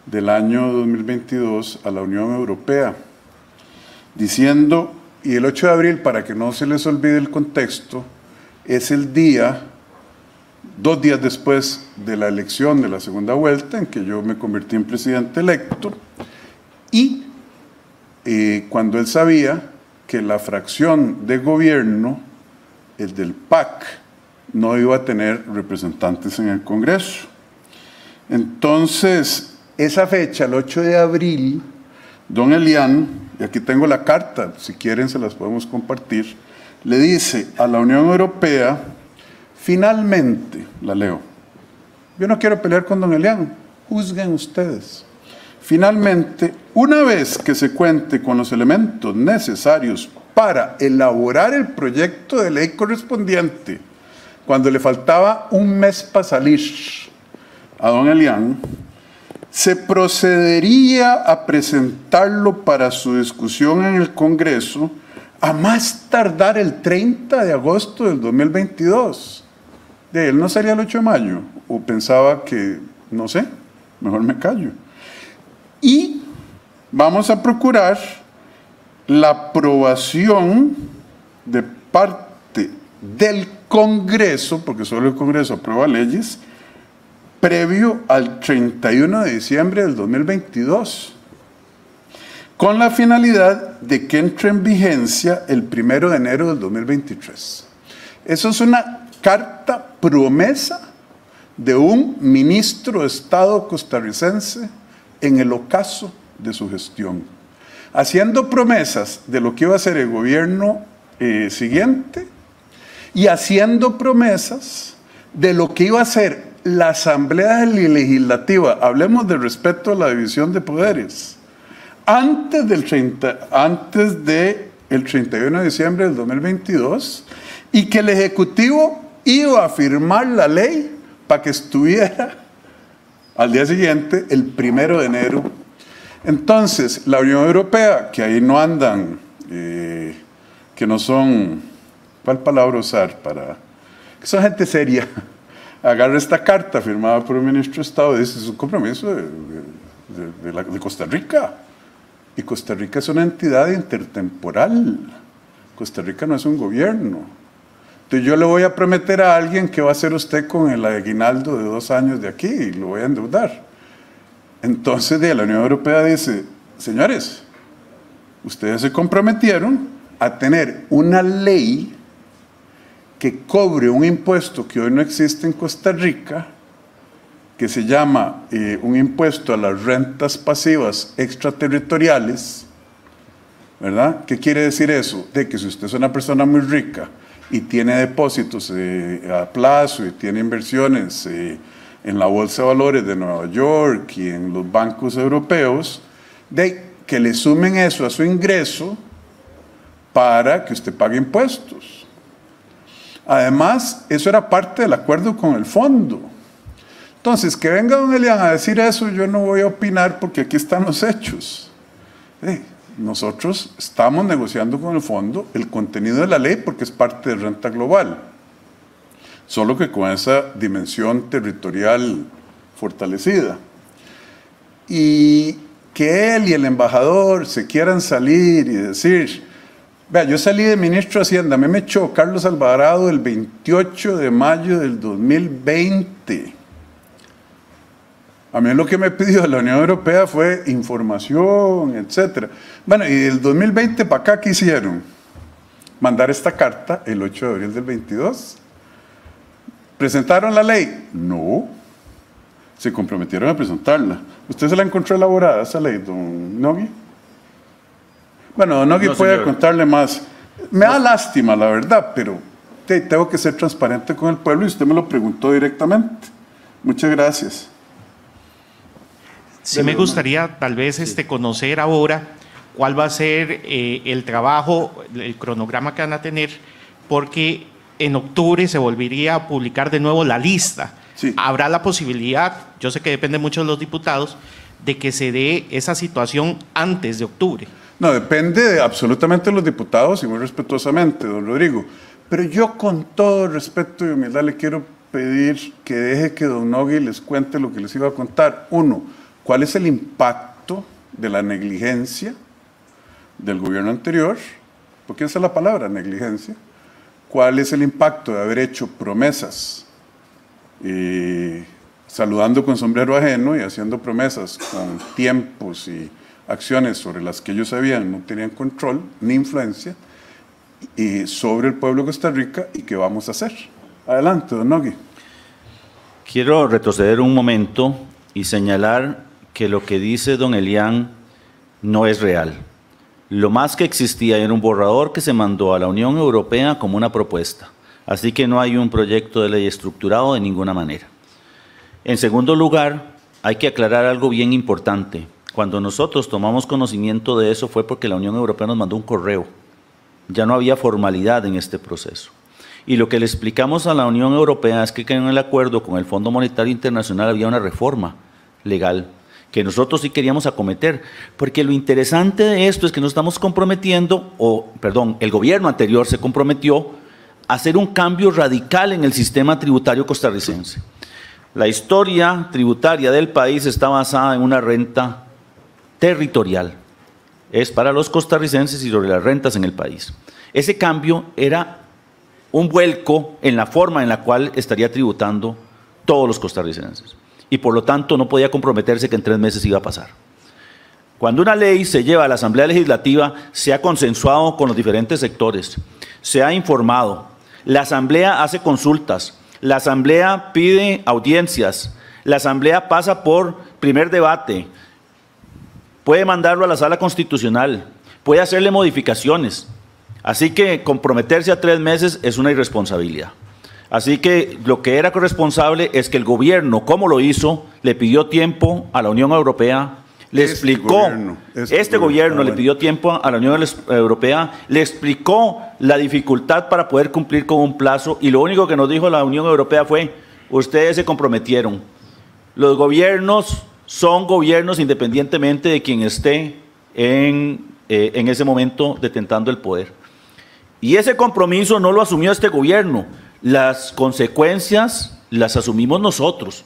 del año 2022 a la Unión Europea, diciendo, y el 8 de abril, para que no se les olvide el contexto, es el día, 2 días después de la elección de la segunda vuelta, en que yo me convertí en presidente electo, y cuando él sabía que la fracción de gobierno, el del PAC, no iba a tener representantes en el Congreso. Entonces, esa fecha, el 8 de abril, don Elian, y aquí tengo la carta, si quieren se las podemos compartir, le dice a la Unión Europea, finalmente, la leo, yo no quiero pelear con don Elian, juzguen ustedes. Finalmente, una vez que se cuente con los elementos necesarios para elaborar el proyecto de ley correspondiente, cuando le faltaba un mes para salir a don Elian, se procedería a presentarlo para su discusión en el Congreso a más tardar el 30 de agosto del 2022. De él no sería el 8 de mayo, o pensaba que, no sé, mejor me callo. Y vamos a procurar la aprobación de parte del Congreso, porque solo el Congreso aprueba leyes, previo al 31 de diciembre del 2022, con la finalidad de que entre en vigencia el 1 de enero del 2023. Eso es una carta promesa de un ministro de Estado costarricense en el ocaso de su gestión, haciendo promesas de lo que iba a ser el gobierno siguiente y haciendo promesas de lo que iba a ser la Asamblea Legislativa, hablemos de respeto a la división de poderes, antes de el 31 de diciembre del 2022 y que el Ejecutivo iba a firmar la ley para que estuviera al día siguiente, el 1 de enero. Entonces, la Unión Europea, que ahí no andan, que no son, ¿cuál palabra usar? Que son gente seria, agarra esta carta firmada por un ministro de Estado y dice, es un compromiso de Costa Rica. Y Costa Rica es una entidad intertemporal. Costa Rica no es un gobierno. Entonces yo le voy a prometer a alguien que va a hacer usted con el aguinaldo de 2 años de aquí y lo voy a endeudar. Entonces la Unión Europea dice, señores, ustedes se comprometieron a tener una ley que cobre un impuesto que hoy no existe en Costa Rica, que se llama un impuesto a las rentas pasivas extraterritoriales, ¿verdad? ¿Qué quiere decir eso? De que si usted es una persona muy rica y tiene depósitos a plazo y tiene inversiones en la Bolsa de Valores de Nueva York y en los bancos europeos, de que le sumen eso a su ingreso para que usted pague impuestos. Además, eso era parte del acuerdo con el fondo. Entonces, que venga don Elian a decir eso, yo no voy a opinar porque aquí están los hechos. Nosotros estamos negociando con el fondo el contenido de la ley porque es parte de renta global, solo que con esa dimensión territorial fortalecida. Y que él y el embajador se quieran salir y decir, vea, yo salí de ministro de Hacienda, a mí me echó Carlos Alvarado el 28 de mayo del 2020. A mí lo que me pidió la Unión Europea fue información, etc. Bueno, y del 2020 para acá, ¿qué hicieron? Mandar esta carta el 8 de abril del 22. ¿Presentaron la ley? No. Se comprometieron a presentarla. ¿Usted se la encontró elaborada, esa ley, don Nogui? Bueno, don Nogui puede contarle más. Me da lástima, la verdad, pero tengo que ser transparente con el pueblo y usted me lo preguntó directamente. Muchas gracias. Sí me gustaría tal vez conocer ahora cuál va a ser el trabajo, el cronograma que van a tener, porque en octubre se volvería a publicar de nuevo la lista. Sí. Habrá la posibilidad, yo sé que depende mucho de los diputados, de que se dé esa situación antes de octubre. No, depende absolutamente de los diputados y muy respetuosamente, don Rodrigo. Pero yo con todo respeto y humildad le quiero pedir que deje que don Nogui les cuente lo que les iba a contar. Uno, ¿cuál es el impacto de la negligencia del gobierno anterior? Porque esa es la palabra, negligencia. ¿Cuál es el impacto de haber hecho promesas, saludando con sombrero ajeno y haciendo promesas con tiempos y acciones sobre las que ellos sabían no tenían control ni influencia, y sobre el pueblo de Costa Rica, y qué vamos a hacer? Adelante, don Nogui. Quiero retroceder un momento y señalar que lo que dice don Elian no es real. Lo más que existía era un borrador que se mandó a la Unión Europea como una propuesta. Así que no hay un proyecto de ley estructurado de ninguna manera. En segundo lugar, hay que aclarar algo bien importante. Cuando nosotros tomamos conocimiento de eso fue porque la Unión Europea nos mandó un correo. Ya no había formalidad en este proceso. Y lo que le explicamos a la Unión Europea es que en el acuerdo con el Fondo Monetario Internacional había una reforma legal que nosotros sí queríamos acometer, porque lo interesante de esto es que nos estamos comprometiendo, el gobierno anterior se comprometió a hacer un cambio radical en el sistema tributario costarricense. La historia tributaria del país está basada en una renta territorial, es para los costarricenses y sobre las rentas en el país. Ese cambio era un vuelco en la forma en la cual estaría tributando todos los costarricenses. Y por lo tanto no podía comprometerse que en 3 meses iba a pasar. Cuando una ley se lleva a la Asamblea Legislativa, se ha consensuado con los diferentes sectores, se ha informado, la Asamblea hace consultas, la Asamblea pide audiencias, la Asamblea pasa por primer debate, puede mandarlo a la Sala Constitucional, puede hacerle modificaciones. Así que comprometerse a 3 meses es una irresponsabilidad. Así que lo que era corresponsable es que el gobierno, como lo hizo, le pidió tiempo a la Unión Europea, le explicó, este gobierno le pidió tiempo a la Unión Europea, le explicó la dificultad para poder cumplir con un plazo y lo único que nos dijo la Unión Europea fue, ustedes se comprometieron. Los gobiernos son gobiernos independientemente de quien esté en ese momento detentando el poder. Y ese compromiso no lo asumió este gobierno, las consecuencias las asumimos nosotros.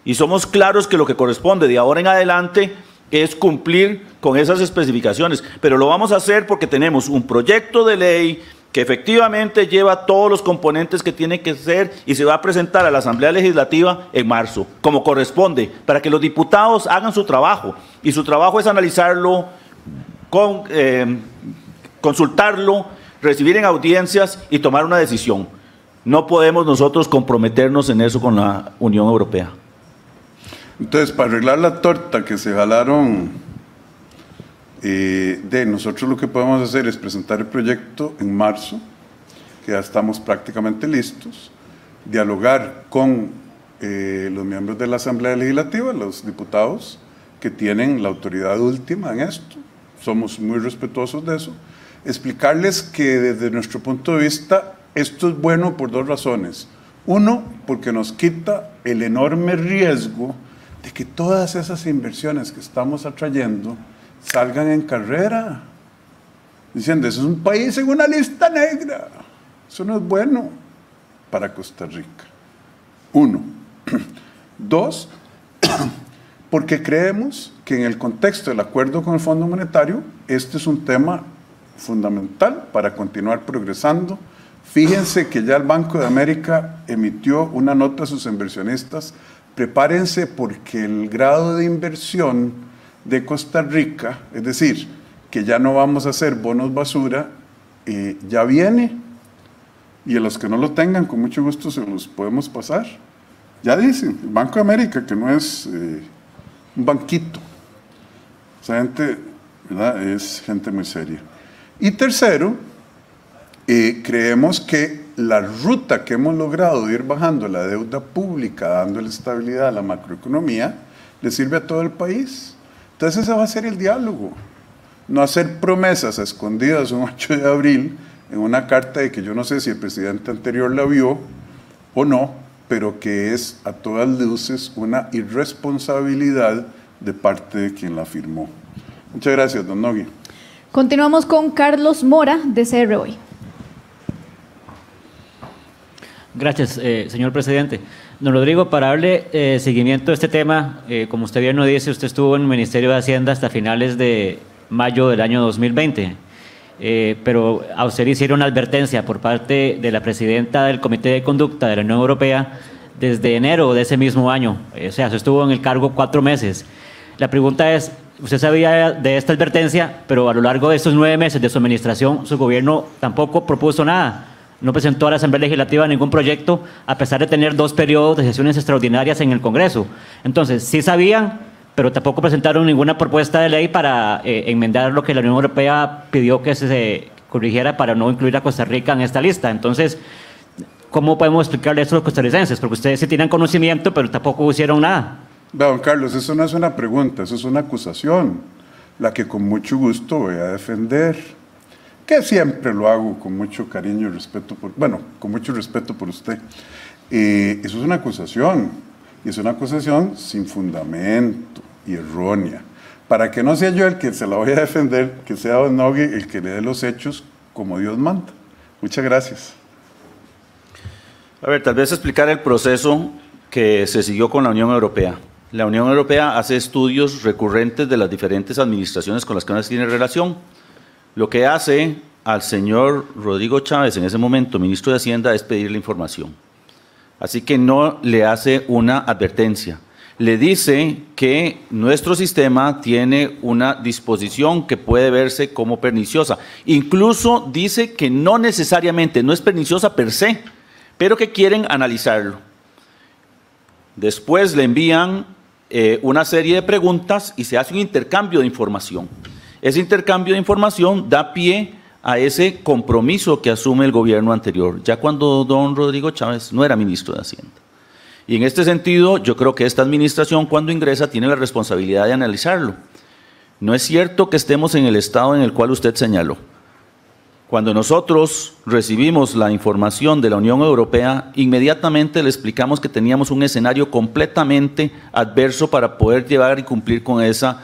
Y somos claros que lo que corresponde de ahora en adelante es cumplir con esas especificaciones. Pero lo vamos a hacer porque tenemos un proyecto de ley que efectivamente lleva todos los componentes que tiene que ser y se va a presentar a la Asamblea Legislativa en marzo, como corresponde, para que los diputados hagan su trabajo. Y su trabajo es analizarlo, consultarlo, recibir en audiencias y tomar una decisión. No podemos nosotros comprometernos en eso con la Unión Europea. Entonces, para arreglar la torta que se jalaron, nosotros lo que podemos hacer es presentar el proyecto en marzo, que ya estamos prácticamente listos, dialogar con los miembros de la Asamblea Legislativa, los diputados que tienen la autoridad última en esto, somos muy respetuosos de eso, explicarles que desde nuestro punto de vista esto es bueno por dos razones. Uno, porque nos quita el enorme riesgo de que todas esas inversiones que estamos atrayendo salgan en carrera, diciendo, eso es un país en una lista negra. Eso no es bueno para Costa Rica. Uno. Dos, porque creemos que en el contexto del acuerdo con el Fondo Monetario, este es un tema fundamental para continuar progresando. Fíjense que ya el Banco de América emitió una nota a sus inversionistas. Prepárense porque el grado de inversión de Costa Rica, es decir, que ya no vamos a hacer bonos basura, ya viene. Y a los que no lo tengan, con mucho gusto se los podemos pasar. Ya dicen, el Banco de América, que no es un banquito. Esa gente, ¿verdad?, es gente muy seria. Y tercero, creemos que la ruta que hemos logrado de ir bajando la deuda pública, dándole estabilidad a la macroeconomía, le sirve a todo el país. Entonces ese va a ser el diálogo. No hacer promesas escondidas un 8 de abril en una carta de que yo no sé si el presidente anterior la vio o no, pero que es a todas luces una irresponsabilidad de parte de quien la firmó. Muchas gracias, don Nogui. Continuamos con Carlos Mora, de CR Hoy. Gracias, señor presidente. Don Rodrigo, para darle seguimiento a este tema, como usted bien nos dice, usted estuvo en el Ministerio de Hacienda hasta finales de mayo del año 2020, pero a usted le hicieron una advertencia por parte de la presidenta del Comité de Conducta de la Unión Europea desde enero de ese mismo año. O sea, usted estuvo en el cargo 4 meses. La pregunta es, usted sabía de esta advertencia, pero a lo largo de estos 9 meses de su administración, su gobierno tampoco propuso nada. No presentó a la Asamblea Legislativa ningún proyecto, a pesar de tener 2 periodos de sesiones extraordinarias en el Congreso. Entonces, sí sabían, pero tampoco presentaron ninguna propuesta de ley para enmendar lo que la Unión Europea pidió que se corrigiera para no incluir a Costa Rica en esta lista. Entonces, ¿cómo podemos explicarle esto a los costarricenses? Porque ustedes sí tienen conocimiento, pero tampoco hicieron nada. Don Carlos, eso no es una pregunta, eso es una acusación, la que con mucho gusto voy a defender. Que siempre lo hago con mucho cariño y respeto, con mucho respeto por usted. Eso es una acusación, y es una acusación sin fundamento y errónea. Para que no sea yo el que se la voy a defender, que sea don Nogui el que le dé los hechos como Dios manda. Muchas gracias. A ver, tal vez explicar el proceso que se siguió con la Unión Europea. La Unión Europea hace estudios recurrentes de las diferentes administraciones con las que uno tiene relación. Lo que hace al señor Rodrigo Chávez, en ese momento ministro de Hacienda, es pedirle información. Así que no le hace una advertencia. Le dice que nuestro sistema tiene una disposición que puede verse como perniciosa. Incluso dice que no necesariamente, no es perniciosa per se, pero que quieren analizarlo. Después le envían una serie de preguntas y se hace un intercambio de información. Ese intercambio de información da pie a ese compromiso que asume el gobierno anterior, ya cuando don Rodrigo Chávez no era ministro de Hacienda. Y en este sentido, yo creo que esta administración, cuando ingresa, tiene la responsabilidad de analizarlo. No es cierto que estemos en el estado en el cual usted señaló. Cuando nosotros recibimos la información de la Unión Europea, inmediatamente le explicamos que teníamos un escenario completamente adverso para poder llevar y cumplir con ese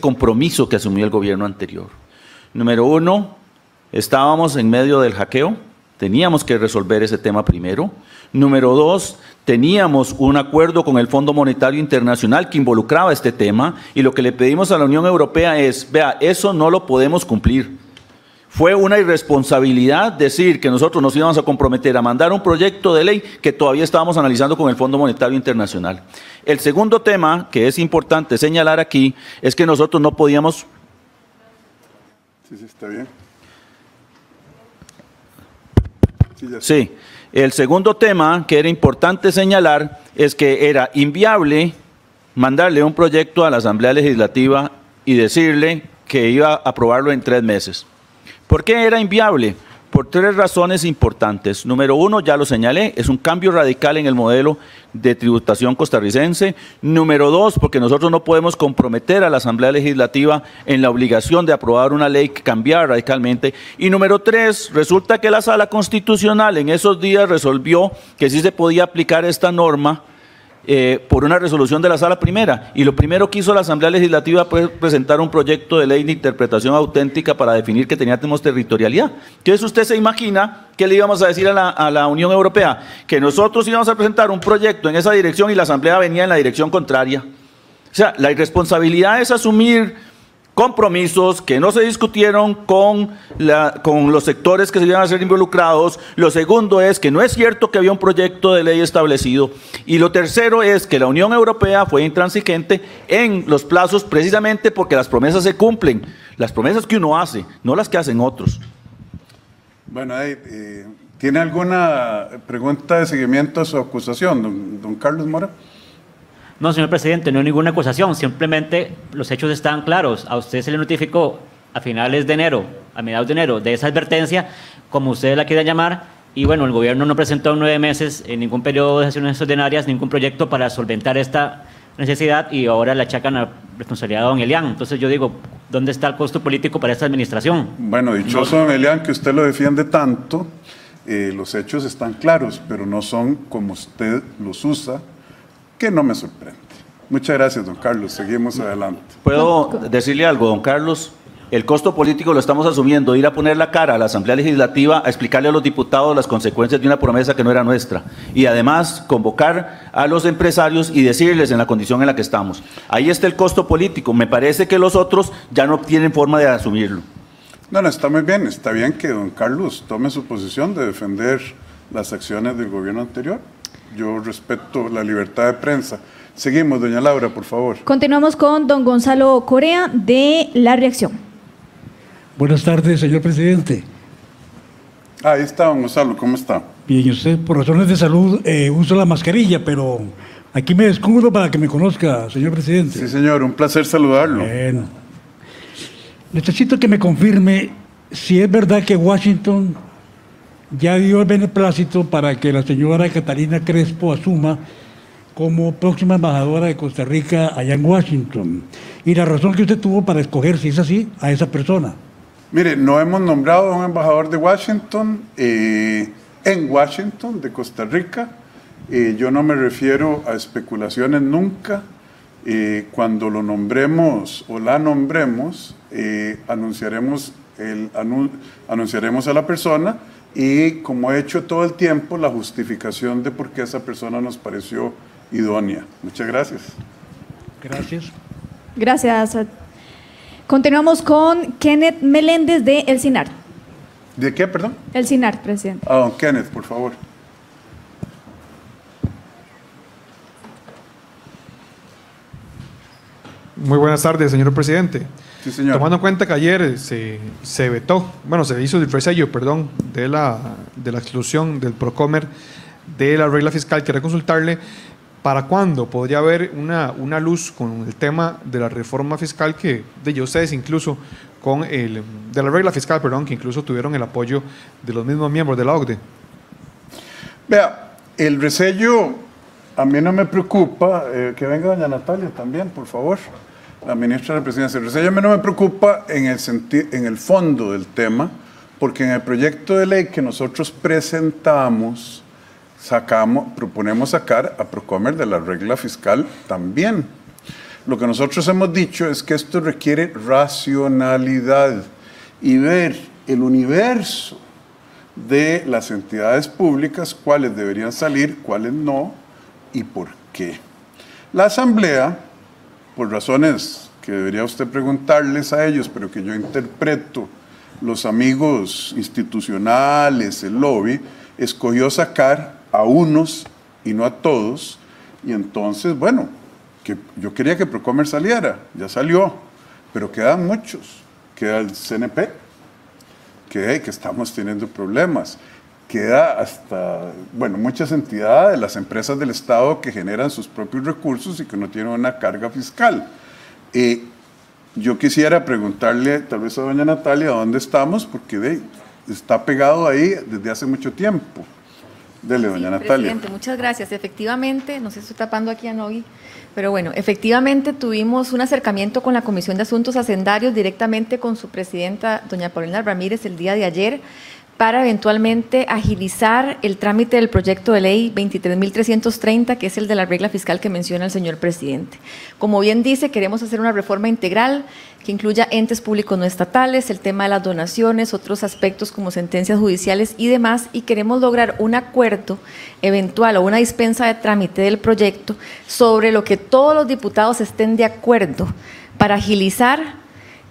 compromiso que asumió el gobierno anterior. Número uno, estábamos en medio del hackeo, teníamos que resolver ese tema primero. Número dos, teníamos un acuerdo con el Fondo Monetario Internacional que involucraba este tema y lo que le pedimos a la Unión Europea es, vea, eso no lo podemos cumplir. Fue una irresponsabilidad decir que nosotros nos íbamos a comprometer a mandar un proyecto de ley que todavía estábamos analizando con el Fondo Monetario Internacional. El segundo tema que es importante señalar aquí es que nosotros no podíamos... Sí, está bien. Sí, el segundo tema que era importante señalar es que era inviable mandarle un proyecto a la Asamblea Legislativa y decirle que iba a aprobarlo en 3 meses. ¿Por qué era inviable? Por 3 razones importantes. Número uno, ya lo señalé, es un cambio radical en el modelo de tributación costarricense. Número dos, porque nosotros no podemos comprometer a la Asamblea Legislativa en la obligación de aprobar una ley que cambiara radicalmente. Y número 3, resulta que la Sala Constitucional en esos días resolvió que sí se podía aplicar esta norma por una resolución de la Sala Primera, y lo primero que hizo la Asamblea Legislativa fue presentar un proyecto de ley de interpretación auténtica para definir que teníamos territorialidad. Entonces usted se imagina que le íbamos a decir a la Unión Europea que nosotros íbamos a presentar un proyecto en esa dirección y la Asamblea venía en la dirección contraria. O sea, la irresponsabilidad es asumir compromisos que no se discutieron con los sectores que se iban a ser involucrados. Lo segundo es que no es cierto que había un proyecto de ley establecido. Y lo tercero es que la Unión Europea fue intransigente en los plazos precisamente porque las promesas se cumplen. Las promesas que uno hace, no las que hacen otros. Bueno, ¿tiene alguna pregunta de seguimiento a su acusación, don Carlos Mora? No, señor presidente, no hay ninguna acusación, simplemente los hechos están claros. A usted se le notificó a finales de enero, a mediados de enero, de esa advertencia, como ustedes la quieran llamar, y bueno, el gobierno no presentó en 9 meses en ningún periodo de sesiones extraordinarias ningún proyecto para solventar esta necesidad y ahora le achacan la responsabilidad a don Elian. Entonces yo digo, ¿dónde está el costo político para esta administración? Bueno, dichoso don Elian que usted lo defiende tanto, los hechos están claros, pero no son como usted los usa, que no me sorprende. Muchas gracias, don Carlos. Seguimos adelante. ¿Puedo decirle algo, don Carlos? El costo político lo estamos asumiendo, ir a poner la cara a la Asamblea Legislativa a explicarle a los diputados las consecuencias de una promesa que no era nuestra. Y además, convocar a los empresarios y decirles en la condición en la que estamos. Ahí está el costo político. Me parece que los otros ya no tienen forma de asumirlo. No, está muy bien. Está bien que don Carlos tome su posición de defender las acciones del gobierno anterior. Yo respeto la libertad de prensa. Seguimos, doña Laura, por favor. Continuamos con don Gonzalo Correa de La Reacción. Buenas tardes, señor presidente. Ahí está, don Gonzalo, ¿cómo está? Bien, usted por razones de salud uso la mascarilla, pero aquí me descubro para que me conozca, señor presidente. Sí, señor, un placer saludarlo. Bueno. Necesito que me confirme si es verdad que Washington ya dio el beneplácito para que la señora Catalina Crespo asuma como próxima embajadora de Costa Rica allá en Washington. Y la razón que usted tuvo para escoger, si es así, a esa persona. Mire, no hemos nombrado a un embajador de Washington, en Washington, de Costa Rica. Yo no me refiero a especulaciones nunca. Cuando lo nombremos o la nombremos, anunciaremos a la persona y, como he hecho todo el tiempo, la justificación de por qué esa persona nos pareció idónea. Muchas gracias. Gracias. Gracias. Continuamos con Kenneth Meléndez de El CINAR. ¿De qué, perdón? El CINAR, presidente. Don Kenneth, por favor. Muy buenas tardes, señor presidente. Sí, señor. Tomando en cuenta que ayer se vetó, bueno, se hizo el resello, perdón, de la exclusión del Procomer de la regla fiscal, quería consultarle para cuándo podría haber una luz con el tema de la reforma fiscal que de ustedes incluso de la regla fiscal, perdón, que incluso tuvieron el apoyo de los mismos miembros de la OCDE. Vea, El resello a mí no me preocupa, que venga doña Natalia también, por favor, la ministra de la Presidencia. El resello a mí no me preocupa en el fondo del tema, porque en el proyecto de ley que nosotros presentamos, proponemos sacar a Procomer de la regla fiscal también. Lo que nosotros hemos dicho es que esto requiere racionalidad y ver el universo de las entidades públicas, cuáles deberían salir, cuáles no y por qué. La Asamblea, por razones que debería usted preguntarles a ellos, pero que yo interpreto, los amigos institucionales, el lobby, escogió sacar a unos y no a todos, y entonces, bueno, que yo quería que Procomer saliera, ya salió, pero quedan muchos, queda el CNP, que estamos teniendo problemas, queda hasta, bueno, muchas entidades, las empresas del Estado que generan sus propios recursos y que no tienen una carga fiscal. Yo quisiera preguntarle tal vez a doña Natalia dónde estamos, porque está pegado ahí desde hace mucho tiempo. Dele, doña Natalia. Presidente, muchas gracias. Efectivamente, no sé si estoy tapando aquí a Nogui, pero bueno, efectivamente tuvimos un acercamiento con la Comisión de Asuntos Hacendarios directamente con su presidenta, doña Paulina Ramírez, el día de ayer, para eventualmente agilizar el trámite del proyecto de ley 23.330, que es el de la regla fiscal que menciona el señor presidente. Como bien dice, queremos hacer una reforma integral que incluya entes públicos no estatales, el tema de las donaciones, otros aspectos como sentencias judiciales y demás, y queremos lograr un acuerdo eventual o una dispensa de trámite del proyecto sobre lo que todos los diputados estén de acuerdo para agilizar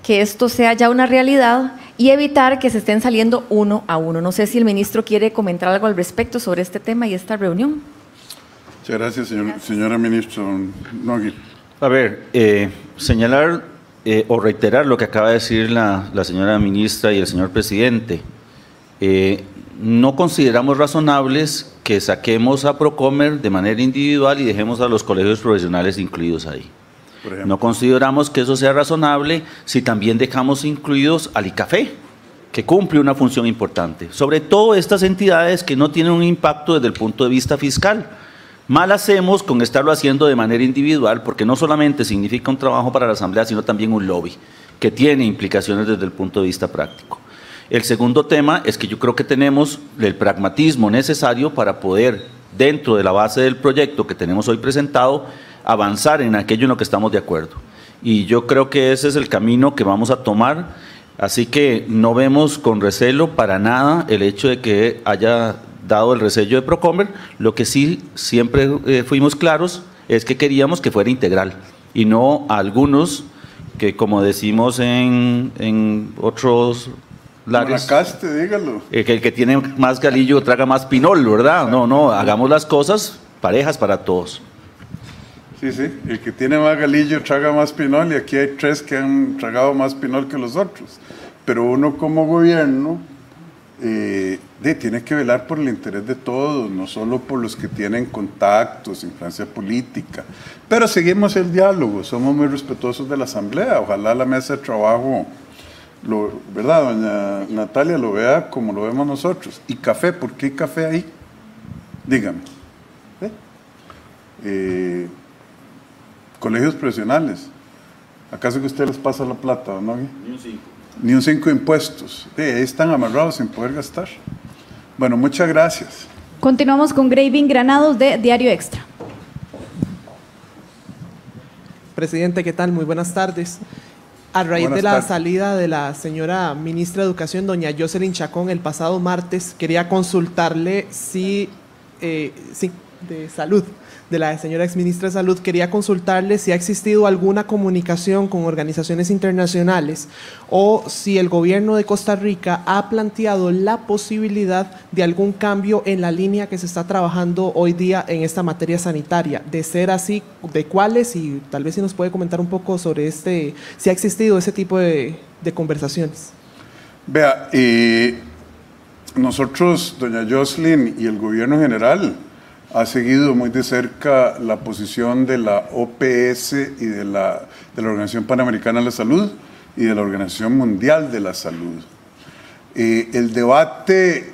que esto sea ya una realidad y evitar que se estén saliendo uno a uno. No sé si el ministro quiere comentar algo al respecto sobre este tema y esta reunión. Muchas gracias, señora ministra. Nogui. A ver, señalar o reiterar lo que acaba de decir la señora ministra y el señor presidente. No consideramos razonables que saquemos a Procomer de manera individual y dejemos a los colegios profesionales incluidos ahí. No consideramos que eso sea razonable si también dejamos incluidos al ICAFE, que cumple una función importante, sobre todo estas entidades que no tienen un impacto desde el punto de vista fiscal. Mal hacemos con estarlo haciendo de manera individual, porque no solamente significa un trabajo para la Asamblea, sino también un lobby, que tiene implicaciones desde el punto de vista práctico. El segundo tema es que yo creo que tenemos el pragmatismo necesario para poder, dentro de la base del proyecto que tenemos hoy presentado, avanzar en aquello en lo que estamos de acuerdo. Y yo creo que ese es el camino que vamos a tomar, así que no vemos con recelo para nada el hecho de que haya dado el resello de Procomer. Lo que sí siempre fuimos claros es que queríamos que fuera integral y no a algunos que, como decimos en otros lares, dígalo. Que el que tiene más galillo traga más pinol, ¿verdad? No, hagamos las cosas parejas para todos. Sí, el que tiene más galillo traga más pinol, y aquí hay 3 que han tragado más pinol que los otros. Pero uno como gobierno tiene que velar por el interés de todos, no solo por los que tienen contactos, influencia política. Pero seguimos el diálogo, somos muy respetuosos de la Asamblea. Ojalá la mesa de trabajo, ¿verdad, doña Natalia, lo vea como lo vemos nosotros? ¿Y café? ¿Por qué hay café ahí? Dígame. Colegios profesionales, ¿acaso que usted les pasa la plata, no? Ni un 5. Ni un 5 de impuestos. Ahí están amarrados sin poder gastar. Bueno, muchas gracias. Continuamos con Graving Granados de Diario Extra. Presidente, ¿qué tal? Muy buenas tardes. A raíz de la salida de la señora ministra de Educación, doña Jocelyn Chacón, el pasado martes, quería consultarle de salud, de la señora exministra de Salud, quería consultarle si ha existido alguna comunicación con organizaciones internacionales o si el gobierno de Costa Rica ha planteado la posibilidad de algún cambio en la línea que se está trabajando hoy día en esta materia sanitaria. De ser así, ¿de cuáles? Y tal vez si nos puede comentar un poco sobre si ha existido ese tipo de conversaciones. Vea, nosotros, doña Jocelyn y el gobierno general, ha seguido muy de cerca la posición de la OPS y de la Organización Panamericana de la Salud y de la Organización Mundial de la Salud. El debate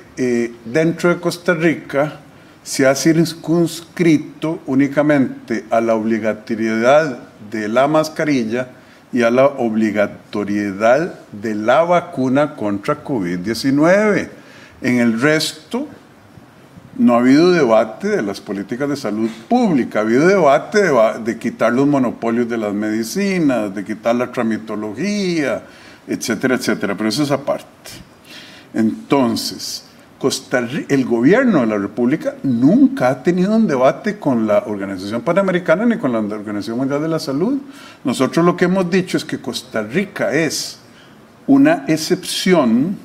dentro de Costa Rica se ha circunscrito únicamente a la obligatoriedad de la mascarilla y a la obligatoriedad de la vacuna contra COVID-19. En el resto, no ha habido debate de las políticas de salud pública, ha habido debate de quitar los monopolios de las medicinas, de quitar la tramitología, etcétera, etcétera, pero eso es aparte. Entonces, el gobierno de la República nunca ha tenido un debate con la Organización Panamericana ni con la Organización Mundial de la Salud. Nosotros lo que hemos dicho es que Costa Rica es una excepción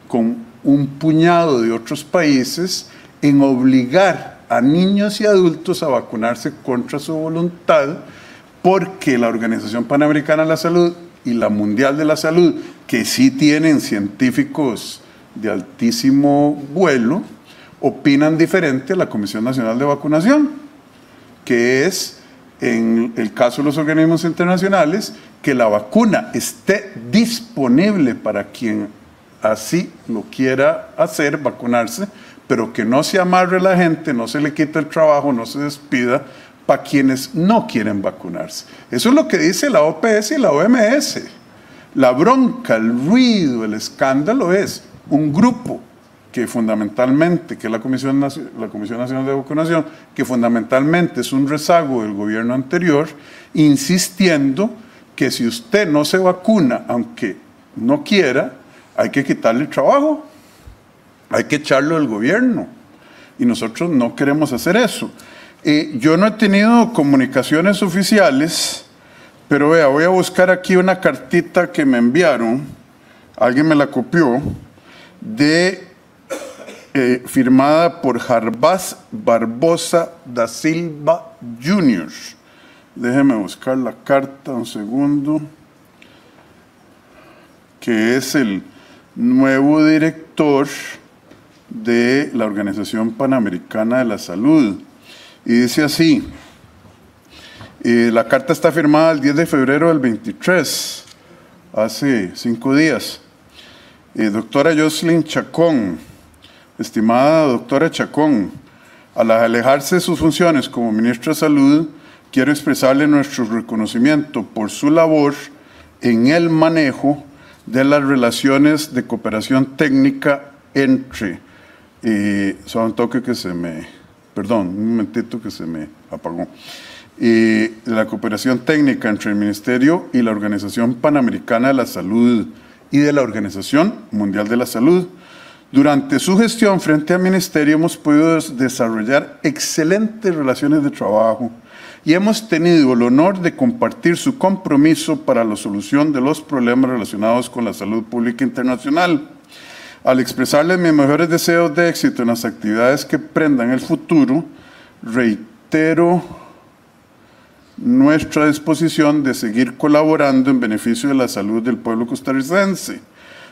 con un puñado de otros países en obligar a niños y adultos a vacunarse contra su voluntad, porque la Organización Panamericana de la Salud y la Mundial de la Salud, que sí tienen científicos de altísimo vuelo, opinan diferente a la Comisión Nacional de Vacunación, que es, en el caso de los organismos internacionales, que la vacuna esté disponible para quien así lo quiera hacer, vacunarse, pero que no se amarre la gente, no se le quite el trabajo, no se despida para quienes no quieren vacunarse. Eso es lo que dice la OPS y la OMS. La bronca, el ruido, el escándalo es un grupo que fundamentalmente, que es la Comisión Nacional de Vacunación, que fundamentalmente es un rezago del gobierno anterior, insistiendo que si usted no se vacuna, aunque no quiera, hay que quitarle el trabajo, hay que echarlo del gobierno. Y nosotros no queremos hacer eso. Yo no he tenido comunicaciones oficiales, pero vea, voy a buscar aquí una cartita que me enviaron, alguien me la copió, firmada por Jarbas Barbosa da Silva Jr. Déjeme buscar la carta un segundo, que es el nuevo director de la Organización Panamericana de la Salud. Y dice así, la carta está firmada el 10 de febrero del 23, hace 5 días. Doctora Jocelyn Chacón, estimada doctora Chacón, al alejarse de sus funciones como ministra de Salud, quiero expresarle nuestro reconocimiento por su labor en el manejo de las relaciones de cooperación técnica entre, un toque que se me, perdón, un momentito que se me apagó, la cooperación técnica entre el Ministerio y la Organización Panamericana de la Salud y de la Organización Mundial de la Salud. Durante su gestión frente al Ministerio hemos podido desarrollar excelentes relaciones de trabajo y hemos tenido el honor de compartir su compromiso para la solución de los problemas relacionados con la salud pública internacional. Al expresarles mis mejores deseos de éxito en las actividades que emprendan el futuro, reitero nuestra disposición de seguir colaborando en beneficio de la salud del pueblo costarricense.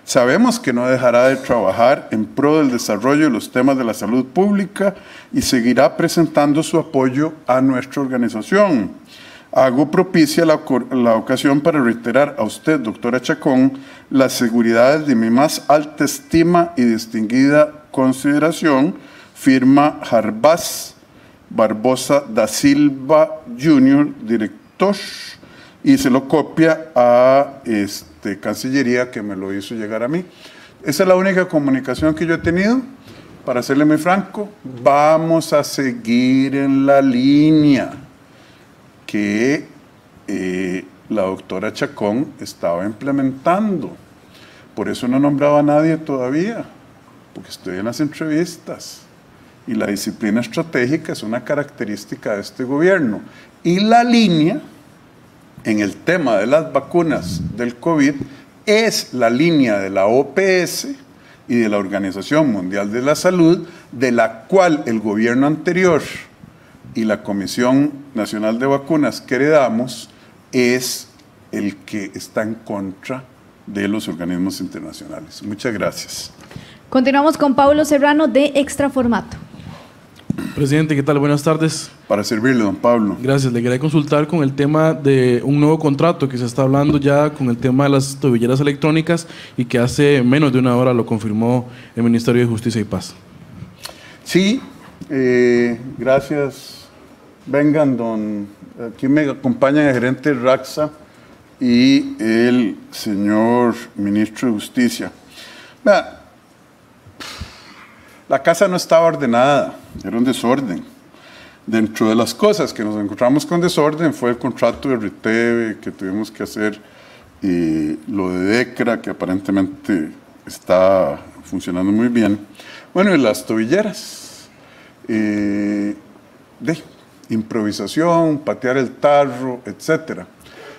Sabemos que no dejará de trabajar en pro del desarrollo de los temas de la salud pública y seguirá presentando su apoyo a nuestra organización. Hago propicia la ocasión para reiterar a usted, doctora Chacón, las seguridades de mi más alta estima y distinguida consideración, firma Jarbas Barbosa da Silva Jr., director, y se lo copia a Cancillería, que me lo hizo llegar a mí. Esa es la única comunicación que yo he tenido. Para serle muy franco, vamos a seguir en la línea que la doctora Chacón estaba implementando. Por eso no nombraba a nadie todavía, porque estoy en las entrevistas. Y la disciplina estratégica es una característica de este gobierno. Y la línea en el tema de las vacunas del COVID es la línea de la OPS y de la Organización Mundial de la Salud, de la cual el gobierno anterior y la Comisión Nacional de Vacunas que heredamos es el que está en contra de los organismos internacionales. Muchas gracias. Continuamos con Pablo Serrano de Extra Formato. Presidente, ¿qué tal? Buenas tardes. Para servirle, don Pablo. Gracias. Le quería consultar con el tema de un nuevo contrato que se está hablando ya con el tema de las tobilleras electrónicas y que hace menos de una hora lo confirmó el Ministerio de Justicia y Paz. Sí, Gracias. Vengan, aquí me acompañan el gerente Raxa y el señor ministro de Justicia. Vea, la casa no estaba ordenada, era un desorden. Dentro de las cosas que nos encontramos con desorden fue el contrato de RITEVE que tuvimos que hacer, y lo de DECRA, que aparentemente está funcionando muy bien. Bueno, y las tobilleras. De improvisación, patear el tarro, etc.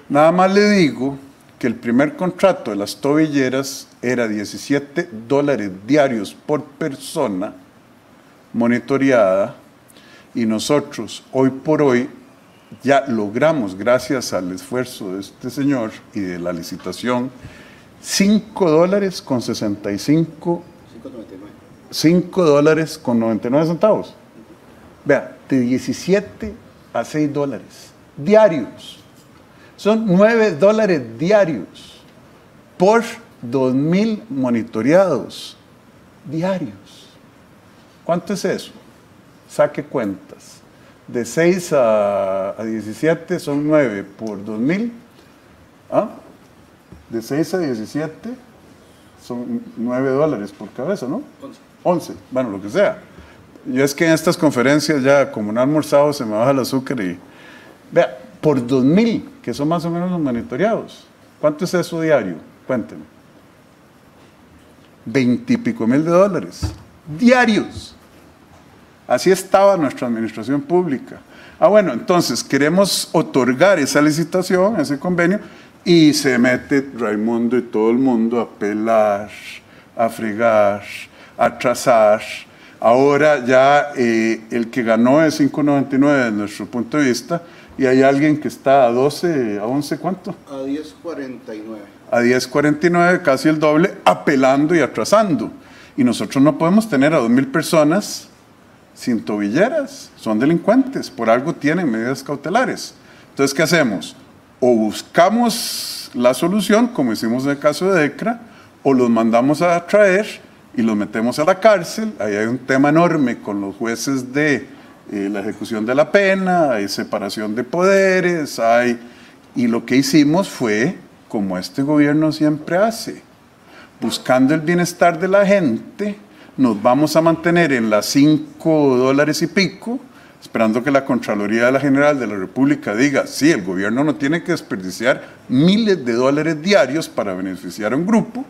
Nada más le digo que el primer contrato de las tobilleras era $17 diarios por persona monitoreada, y nosotros hoy por hoy ya logramos, gracias al esfuerzo de este señor y de la licitación, $5.65, $5.99. Vea, de 17 a $6 diarios. Son $9 diarios por 2.000 monitoreados diarios. ¿Cuánto es eso? Saque cuentas. De 6 a 17 son 9 por 2.000. ¿Ah? De 6 a 17 son $9 por cabeza, ¿no? 11. Bueno, lo que sea. Yo es que en estas conferencias ya, como no he almorzado, se me baja el azúcar y... Vea, por 2.000, que son más o menos los monitoreados. ¿Cuánto es eso diario? Cuéntenme. 20 y pico mil $20 diarios. Así estaba nuestra administración pública. Bueno, entonces queremos otorgar esa licitación, ese convenio, y se mete Raimundo y todo el mundo a pelar, a fregar, a atrasar. Ahora ya el que ganó es 5.99 desde nuestro punto de vista, y hay alguien que está a 12, a 11, ¿cuánto? A 10.49. A 10.49, casi el doble, apelando y atrasando. Y nosotros no podemos tener a 2.000 personas sin tobilleras, son delincuentes, por algo tienen medidas cautelares. Entonces, ¿qué hacemos? O buscamos la solución, como hicimos en el caso de DECRA, o los mandamos a traer y los metemos a la cárcel. Ahí hay un tema enorme con los jueces de la ejecución de la pena, hay separación de poderes, y lo que hicimos fue, como este gobierno siempre hace, buscando el bienestar de la gente, nos vamos a mantener en las $5 y pico, esperando que la Contraloría General de la República diga, sí, el gobierno no tiene que desperdiciar miles de $miles diarios para beneficiar a un grupo,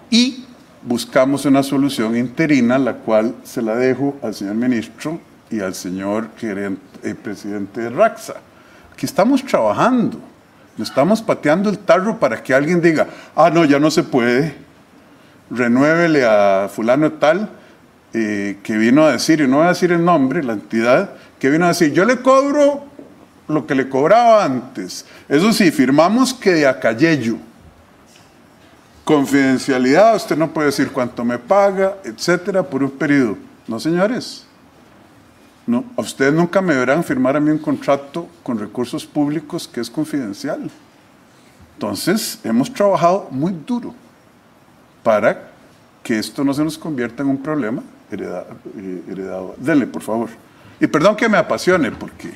y buscamos una solución interina, la cual se la dejo al señor ministro y al señor presidente de Raxa. Aquí estamos trabajando, no estamos pateando el tarro para que alguien diga, no, ya no se puede, renuévele a fulano tal, que vino a decir, y no voy a decir el nombre, la entidad, que vino a decir, yo le cobro lo que le cobraba antes. Eso sí, firmamos que de acayello. Confidencialidad, usted no puede decir cuánto me paga, etcétera, por un periodo. No, señores. No, a ustedes nunca me verán firmar a mí un contrato con recursos públicos que es confidencial. Entonces, hemos trabajado muy duro para que esto no se nos convierta en un problema heredado. Denle, por favor. Y perdón que me apasione, porque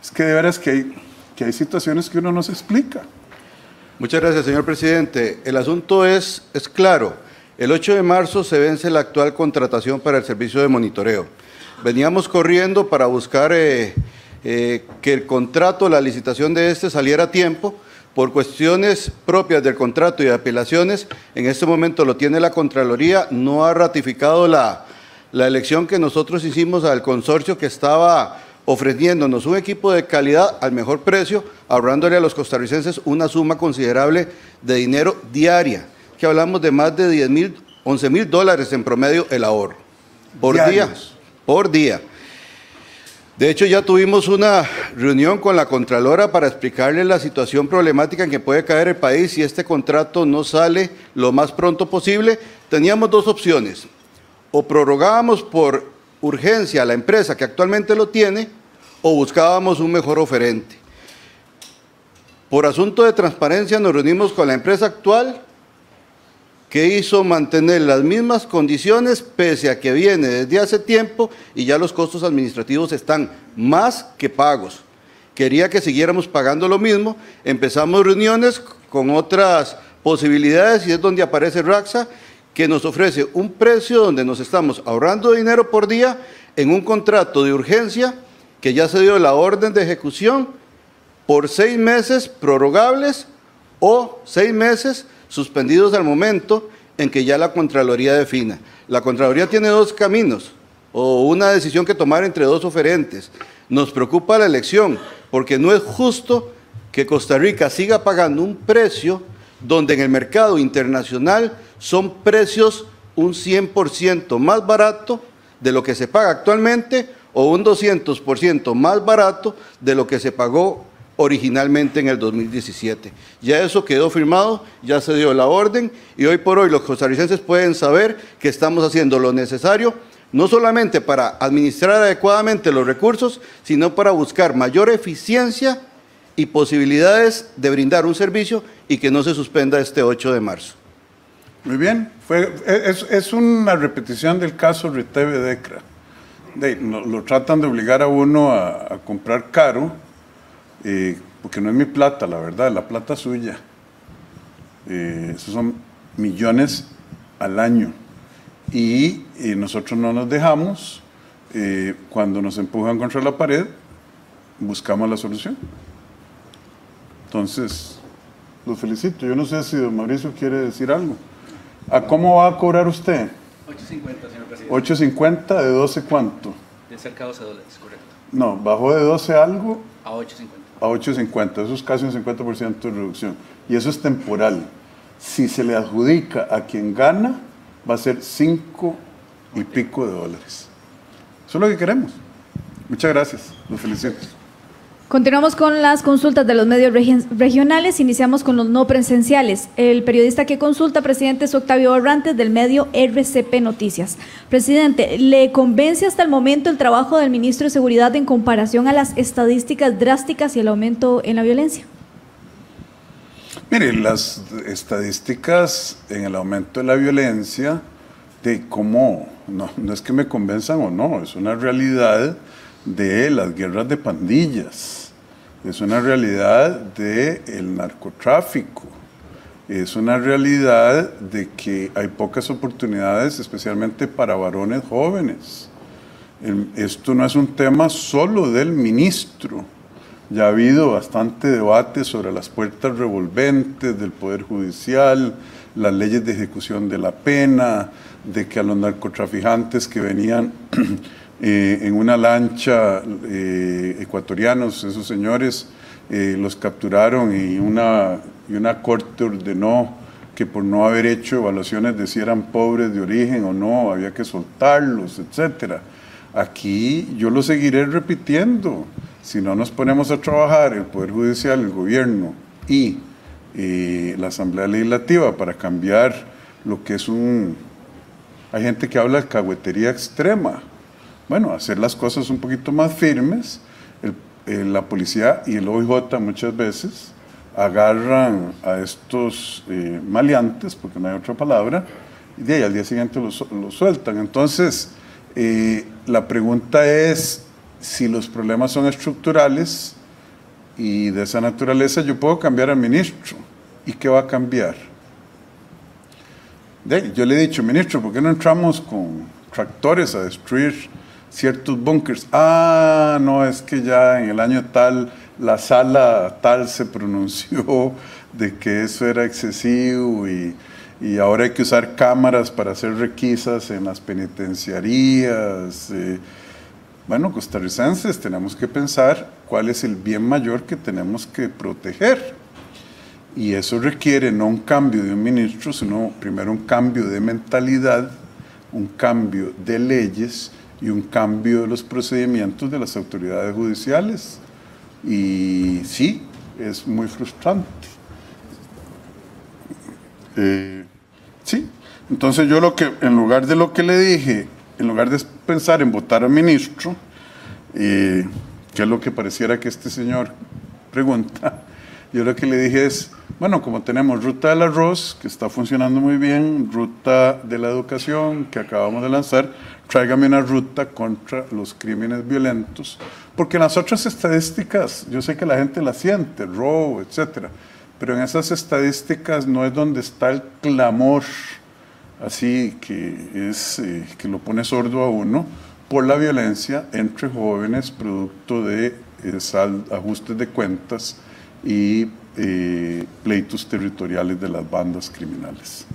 es que de veras que hay situaciones que uno no se explica. Muchas gracias, señor presidente. El asunto es claro. El 8 de marzo se vence la actual contratación para el servicio de monitoreo. Veníamos corriendo para buscar que el contrato, la licitación de este saliera a tiempo. Por cuestiones propias del contrato y de apelaciones, en este momento lo tiene la Contraloría, no ha ratificado la elección que nosotros hicimos al consorcio que estaba ofreciéndonos un equipo de calidad al mejor precio, ahorrándole a los costarricenses una suma considerable de dinero diaria, que hablamos de más de $11.000 en promedio el ahorro, por día. De hecho, ya tuvimos una reunión con la Contralora para explicarle la situación problemática en que puede caer el país si este contrato no sale lo más pronto posible. Teníamos dos opciones: o prorrogábamos por urgencia a la empresa que actualmente lo tiene, o buscábamos un mejor oferente. Por asunto de transparencia nos reunimos con la empresa actual que hizo mantener las mismas condiciones pese a que viene desde hace tiempo y ya los costos administrativos están más que pagos. Quería que siguiéramos pagando lo mismo, empezamos reuniones con otras posibilidades y es donde aparece RACSA, que nos ofrece un precio donde nos estamos ahorrando dinero por día en un contrato de urgencia que ya se dio la orden de ejecución por 6 meses prorrogables o 6 meses suspendidos al momento en que ya la Contraloría defina. La Contraloría tiene 2 caminos o una decisión que tomar entre 2 oferentes. Nos preocupa la elección porque no es justo que Costa Rica siga pagando un precio donde en el mercado internacional son precios un 100% más barato de lo que se paga actualmente o un 200% más barato de lo que se pagó originalmente en el 2017. Ya eso quedó firmado, ya se dio la orden y hoy por hoy los costarricenses pueden saber que estamos haciendo lo necesario, no solamente para administrar adecuadamente los recursos, sino para buscar mayor eficiencia y posibilidades de brindar un servicio y que no se suspenda este 8 de marzo. Muy bien, es una repetición del caso Riteve-Decra. Lo tratan de obligar a uno a comprar caro, porque no es mi plata, la verdad, la plata suya. Esos son millones al año. Y nosotros no nos dejamos, cuando nos empujan contra la pared, buscamos la solución. Entonces, los felicito. Yo no sé si don Mauricio quiere decir algo. ¿A cómo va a cobrar usted? 8.50, señor presidente. 8.50, ¿de 12 cuánto? De cerca de $12, correcto. No, bajó de 12 algo A 8.50. a 8.50, eso es casi un 50% de reducción. Y eso es temporal. Si se le adjudica a quien gana, va a ser 5 y pico de dólares. Eso es lo que queremos. Muchas gracias, los felicito. Continuamos con las consultas de los medios regionales. Iniciamos con los no presenciales. El periodista que consulta, presidente, es Octavio Barrantes, del medio RCP Noticias. Presidente, ¿le convence hasta el momento el trabajo del ministro de Seguridad en comparación a las estadísticas drásticas y el aumento en la violencia? Mire, las estadísticas en el aumento de la violencia, de cómo, no es que me convenzan o no, es una realidad de las guerras de pandillas, es una realidad del narcotráfico, es una realidad de que hay pocas oportunidades, especialmente para varones jóvenes. Esto no es un tema solo del ministro, ya ha habido bastante debate sobre las puertas revolventes del Poder Judicial, las leyes de ejecución de la pena, de que a los narcotraficantes que venían en una lancha, ecuatorianos, esos señores, los capturaron y una corte ordenó que por no haber hecho evaluaciones de si eran pobres de origen o no, había que soltarlos, etcétera. Aquí yo lo seguiré repitiendo. Si no nos ponemos a trabajar el Poder Judicial, el Gobierno y la Asamblea Legislativa para cambiar lo que es hay gente que habla de cahuetería extrema. Bueno, hacer las cosas un poquito más firmes. La policía y el OIJ muchas veces agarran a estos maleantes, porque no hay otra palabra, y de ahí al día siguiente los sueltan. Entonces, la pregunta es, si los problemas son estructurales y de esa naturaleza, yo puedo cambiar al ministro. ¿Y qué va a cambiar? Yo le he dicho, ministro, ¿por qué no entramos con tractores a destruir ciertos búnkers? Ah, no, es que ya en el año tal, la sala tal se pronunció de que eso era excesivo y ahora hay que usar cámaras para hacer requisas en las penitenciarías. Bueno, costarricenses, tenemos que pensar cuál es el bien mayor que tenemos que proteger. Y eso requiere no un cambio de un ministro, sino primero un cambio de mentalidad, un cambio de leyes y un cambio de los procedimientos de las autoridades judiciales. Y sí, es muy frustrante. Sí, entonces yo en lugar de lo que le dije, en lugar de pensar en votar al ministro, que es lo que pareciera que este señor pregunta, Yo lo que le dije es, bueno, como tenemos Ruta del Arroz, que está funcionando muy bien, Ruta de la Educación, que acabamos de lanzar, tráigame una ruta contra los crímenes violentos, porque en las otras estadísticas, yo sé que la gente la siente, robo, etcétera, pero en esas estadísticas no es donde está el clamor, así que es que lo pone sordo a uno, por la violencia entre jóvenes, producto de ajustes de cuentas y pleitos territoriales de las bandas criminales.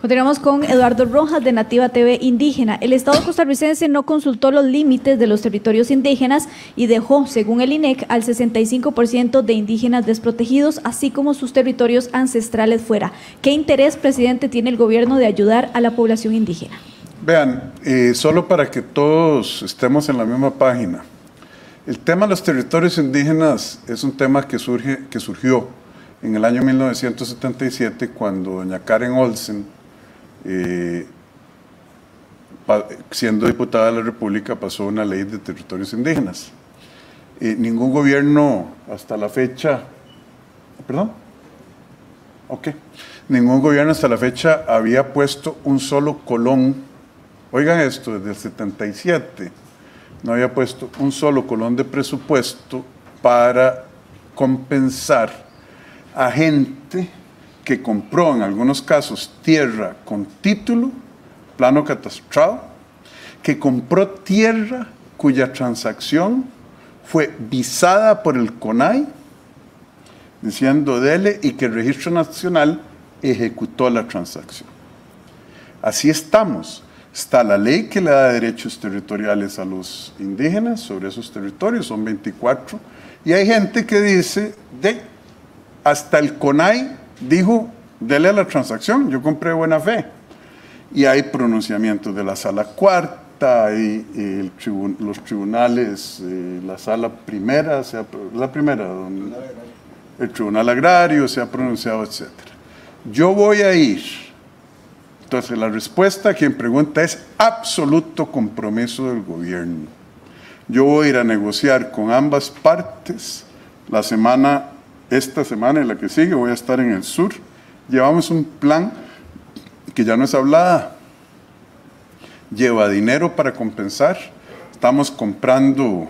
Continuamos con Eduardo Rojas de Nativa TV Indígena. El Estado costarricense no consultó los límites de los territorios indígenas y dejó, según el INEC, al 65% de indígenas desprotegidos, así como sus territorios ancestrales fuera. ¿Qué interés, presidente, tiene el gobierno de ayudar a la población indígena? Vean, solo para que todos estemos en la misma página. El tema de los territorios indígenas es un tema que surgió en el año 1977 cuando doña Karen Olsen, siendo diputada de la República, pasó una ley de territorios indígenas. Ningún gobierno hasta la fecha, ningún gobierno hasta la fecha había puesto un solo colón, oigan esto, desde el 77, no había puesto un solo colón de presupuesto para compensar a gente que compró en algunos casos tierra con título, plano catastral, que compró tierra cuya transacción fue visada por el CONAI, diciendo dele, y que el Registro Nacional ejecutó la transacción. Así estamos. Está la ley que le da derechos territoriales a los indígenas sobre esos territorios, son 24, y hay gente que dice, hasta el CONAI dijo, dele a la transacción, yo compré de buena fe. Y hay pronunciamientos de la Sala Cuarta y los tribunales, la Sala Primera, el Tribunal Agrario se ha pronunciado, etc. Yo voy a ir. Entonces, la respuesta a quien pregunta es absoluto compromiso del gobierno. Yo voy a ir a negociar con ambas partes esta semana y la que sigue voy a estar en el sur. Llevamos un plan que ya no es hablada, lleva dinero para compensar. Estamos comprando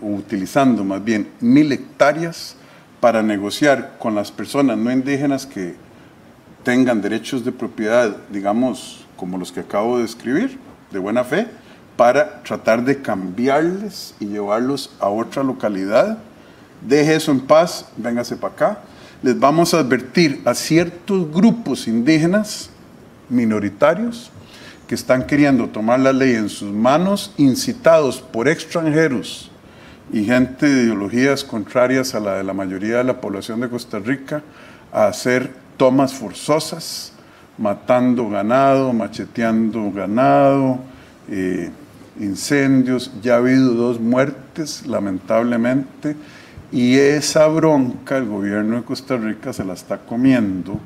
o utilizando más bien 1000 hectáreas para negociar con las personas no indígenas que tengan derechos de propiedad, digamos, como los que acabo de describir, de buena fe, para tratar de cambiarles y llevarlos a otra localidad. Deje eso en paz, véngase para acá. Les vamos a advertir a ciertos grupos indígenas minoritarios que están queriendo tomar la ley en sus manos, incitados por extranjeros y gente de ideologías contrarias a la de la mayoría de la población de Costa Rica, a hacer tomas forzosas, matando ganado, macheteando ganado, incendios. Ya ha habido 2 muertes, lamentablemente, y esa bronca el gobierno de Costa Rica se la está comiendo,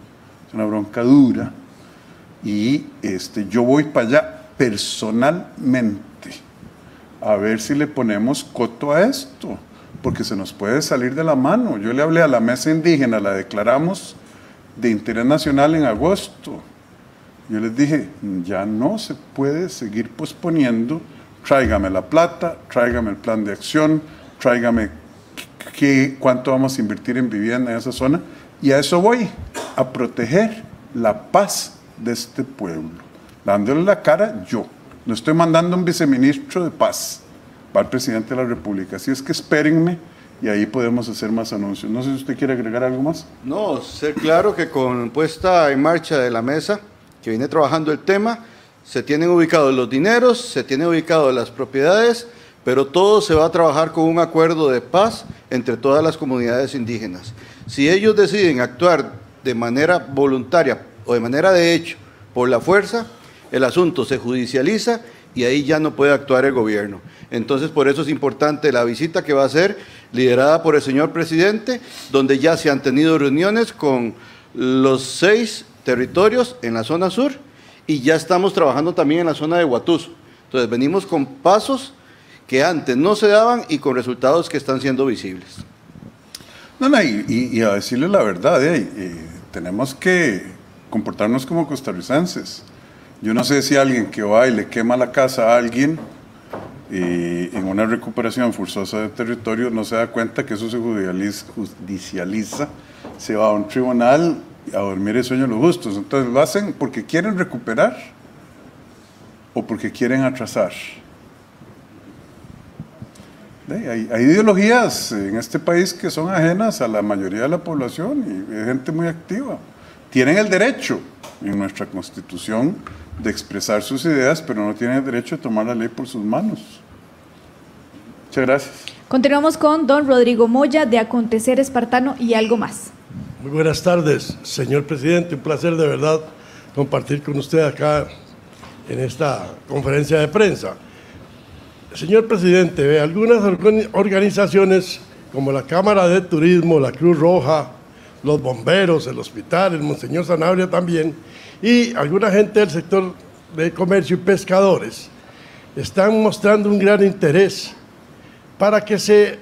es una bronca dura, y yo voy para allá personalmente a ver si le ponemos coto a esto, porque se nos puede salir de la mano. Yo le hablé a la mesa indígena, la declaramos de interés nacional en agosto. Yo les dije, ya no se puede seguir posponiendo, tráigame la plata, tráigame el plan de acción, tráigame cuánto vamos a invertir en vivienda en esa zona, y a eso voy, a proteger la paz de este pueblo, dándole la cara yo. No estoy mandando un viceministro de paz, va el presidente de la República, así es que espérenme y ahí podemos hacer más anuncios. No sé si usted quiere agregar algo más. No, ser claro que con puesta en marcha de la mesa, que viene trabajando el tema, se tienen ubicados los dineros, se tienen ubicadas las propiedades, pero todo se va a trabajar con un acuerdo de paz entre todas las comunidades indígenas. Si ellos deciden actuar de manera voluntaria o de manera de hecho por la fuerza, el asunto se judicializa y ahí ya no puede actuar el gobierno. Entonces, por eso es importante la visita que va a ser liderada por el señor presidente, donde ya se han tenido reuniones con los 6 territorios en la zona sur y ya estamos trabajando también en la zona de Huatuso. Entonces, venimos con pasos que antes no se daban y con resultados que están siendo visibles. No, y a decirle la verdad, tenemos que comportarnos como costarricenses. Yo no sé si alguien que va y le quema la casa a alguien en una recuperación forzosa de territorio no se da cuenta que eso se judicializa, se va a un tribunal a dormir el sueño de los justos. Entonces lo hacen porque quieren recuperar o porque quieren atrasar. Hay ideologías en este país que son ajenas a la mayoría de la población y hay gente muy activa. Tienen el derecho en nuestra Constitución de expresar sus ideas, pero no tienen el derecho de tomar la ley por sus manos. Muchas gracias. Continuamos con don Rodrigo Moya, de Acontecer Espartano y algo más. Muy buenas tardes, señor presidente. Un placer de verdad compartir con usted acá en esta conferencia de prensa. Señor presidente, algunas organizaciones como la Cámara de Turismo, la Cruz Roja, los bomberos, el hospital, el Monseñor Sanabria también, y alguna gente del sector de comercio y pescadores están mostrando un gran interés para que se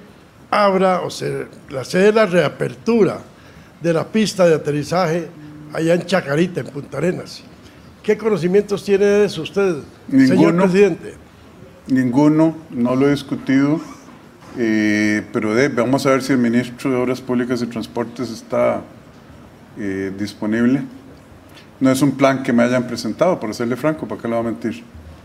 abra o se dé la reapertura de la pista de aterrizaje allá en Chacarita, en Punta Arenas. ¿Qué conocimientos tiene de eso usted, señor presidente? Ninguno, no lo he discutido, pero vamos a ver si el ministro de Obras Públicas y Transportes está disponible. No es un plan que me hayan presentado, por serle franco, ¿para qué le voy a mentir?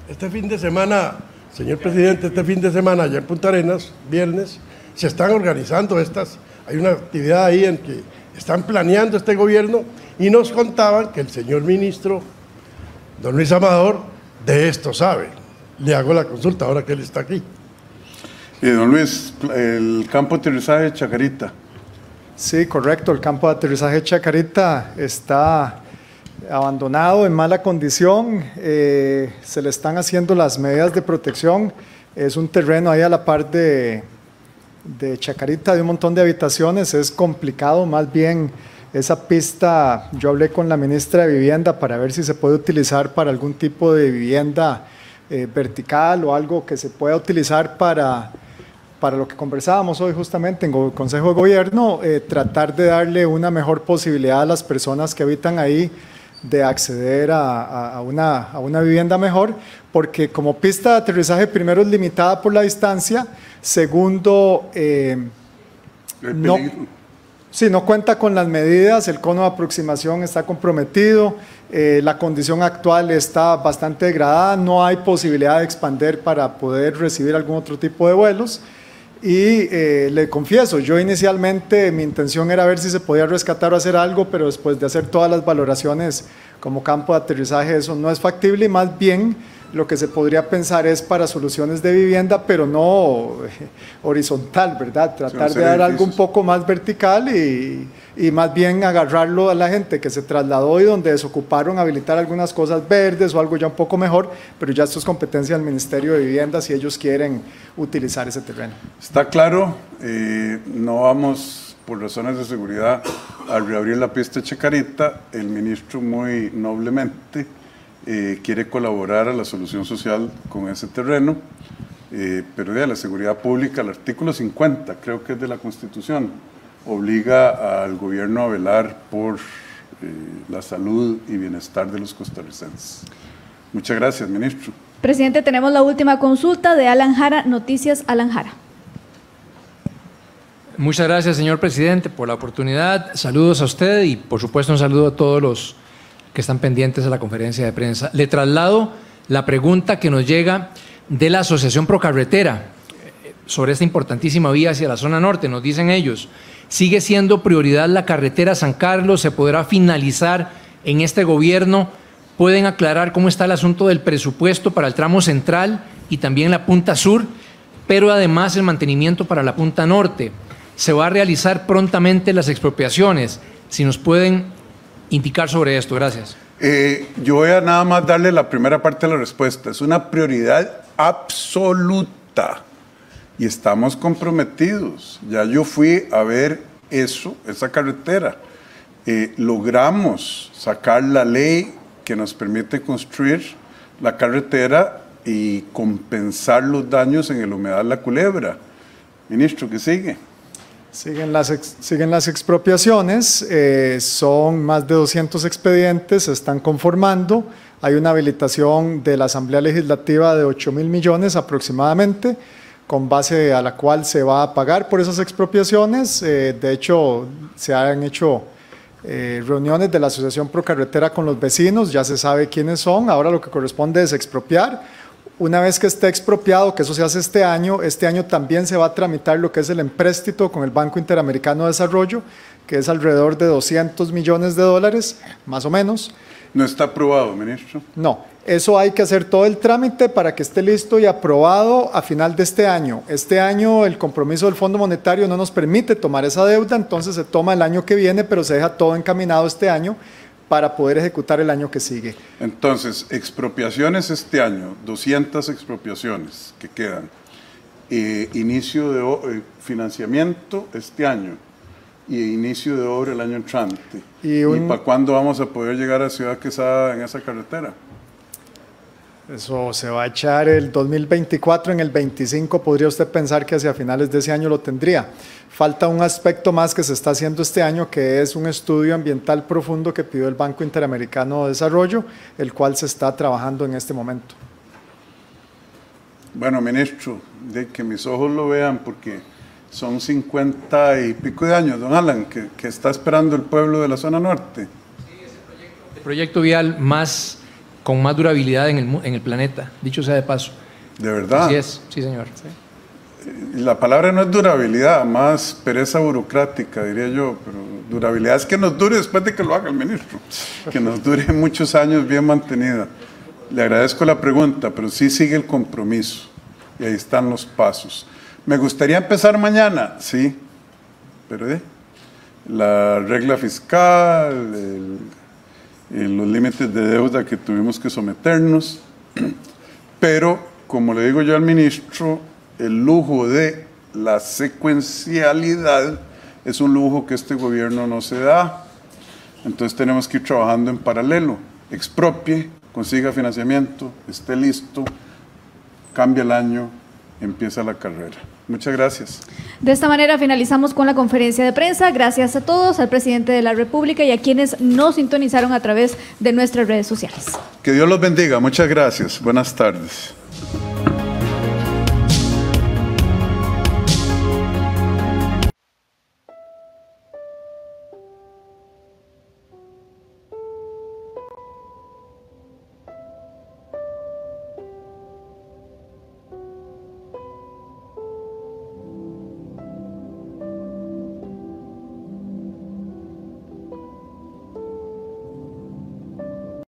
Este fin de semana, señor presidente, allá en Punta Arenas, viernes, se están organizando hay una actividad ahí en que están planeando este gobierno y nos contaban que el señor ministro, don Luis Amador, de esto sabe. Le hago la consulta ahora que él está aquí. Don Luis, el campo de aterrizaje de Chacarita. Sí, correcto. El campo de aterrizaje de Chacarita está abandonado, en mala condición. Se le están haciendo las medidas de protección. Es un terreno ahí a la par de Chacarita, de un montón de habitaciones. Es complicado, más bien esa pista. Yo hablé con la ministra de Vivienda para ver si se puede utilizar para algún tipo de vivienda vertical o algo que se pueda utilizar para lo que conversábamos hoy justamente en el Consejo de Gobierno, tratar de darle una mejor posibilidad a las personas que habitan ahí de acceder a una vivienda mejor, porque como pista de aterrizaje, primero es limitada por la distancia, segundo, no cuenta con las medidas, el cono de aproximación está comprometido, la condición actual está bastante degradada, no hay posibilidad de expandir para poder recibir algún otro tipo de vuelos. Y le confieso, yo inicialmente mi intención era ver si se podía rescatar o hacer algo, pero después de hacer todas las valoraciones como campo de aterrizaje, eso no es factible, y más bien lo que se podría pensar es para soluciones de vivienda, pero no horizontal, ¿verdad? Tratar de dar algo un poco más vertical y más bien agarrarlo a la gente que se trasladó y donde desocuparon, habilitar algunas cosas verdes o algo ya un poco mejor, pero ya esto es competencia del Ministerio de Vivienda si ellos quieren utilizar ese terreno. Está claro, no vamos por razones de seguridad a reabrir la pista de Chacarita. El ministro muy noblemente quiere colaborar a la solución social con ese terreno, pero de la seguridad pública, el artículo 50, creo que es de la Constitución, obliga al gobierno a velar por la salud y bienestar de los costarricenses. Muchas gracias, ministro. Presidente, tenemos la última consulta de Alan Jara, Noticias Alan Jara. Muchas gracias, señor presidente, por la oportunidad. Saludos a usted y, por supuesto, un saludo a todos los que están pendientes de la conferencia de prensa. Le traslado la pregunta que nos llega de la Asociación Procarretera sobre esta importantísima vía hacia la zona norte. Nos dicen ellos, ¿sigue siendo prioridad la carretera San Carlos? ¿Se podrá finalizar en este gobierno? ¿Pueden aclarar cómo está el asunto del presupuesto para el tramo central y también la punta sur, pero además el mantenimiento para la punta norte? ¿Se va a realizar prontamente las expropiaciones? Si nos pueden indicar sobre esto. Gracias. Yo voy a nada más darle la primera parte de la respuesta. Es una prioridad absoluta y estamos comprometidos. Ya yo fui a ver esa carretera. Logramos sacar la ley que nos permite construir la carretera y compensar los daños en el humedal La Culebra. Ministro, ¿qué sigue? Siguen las expropiaciones, son más de 200 expedientes, se están conformando, hay una habilitación de la Asamblea Legislativa de 8.000 millones aproximadamente, con base a la cual se va a pagar por esas expropiaciones. De hecho, se han hecho reuniones de la Asociación Procarretera con los vecinos, ya se sabe quiénes son, ahora lo que corresponde es expropiar. Una vez que esté expropiado, que eso se hace este año también se va a tramitar lo que es el empréstito con el Banco Interamericano de Desarrollo, que es alrededor de 200 millones de dólares, más o menos. ¿No está aprobado, ministro? No, eso hay que hacer todo el trámite para que esté listo y aprobado a final de este año. Este año el compromiso del Fondo Monetario no nos permite tomar esa deuda, entonces se toma el año que viene, pero se deja todo encaminado este año para poder ejecutar el año que sigue. Entonces, expropiaciones este año, 200 expropiaciones que quedan, inicio de financiamiento este año y inicio de obra el año entrante. ¿Y para cuándo vamos a poder llegar a Ciudad Quesada en esa carretera? Eso se va a echar el 2024, en el 25 podría usted pensar que hacia finales de ese año lo tendría. Falta un aspecto más que se está haciendo este año, que es un estudio ambiental profundo que pidió el Banco Interamericano de Desarrollo, el cual se está trabajando en este momento. Bueno, ministro, de que mis ojos lo vean, porque son 50 y pico de años, don Alan, que está esperando el pueblo de la zona norte. Sí, es el proyecto vial con más durabilidad en el planeta, dicho sea de paso. ¿De verdad? Así es, sí señor. Sí. La palabra no es durabilidad, más pereza burocrática, diría yo, pero durabilidad es que nos dure después de que lo haga el ministro, que nos dure muchos años bien mantenida. Le agradezco la pregunta, pero sí sigue el compromiso, y ahí están los pasos. ¿Me gustaría empezar mañana? Sí, pero la regla fiscal, los límites de deuda que tuvimos que someternos, pero como le digo yo al ministro, el lujo de la secuencialidad es un lujo que este gobierno no se da, entonces tenemos que ir trabajando en paralelo, expropie, consiga financiamiento, esté listo, cambia el año, empieza la carrera. Muchas gracias. De esta manera finalizamos con la conferencia de prensa. Gracias a todos, al presidente de la República y a quienes nos sintonizaron a través de nuestras redes sociales. Que Dios los bendiga. Muchas gracias. Buenas tardes.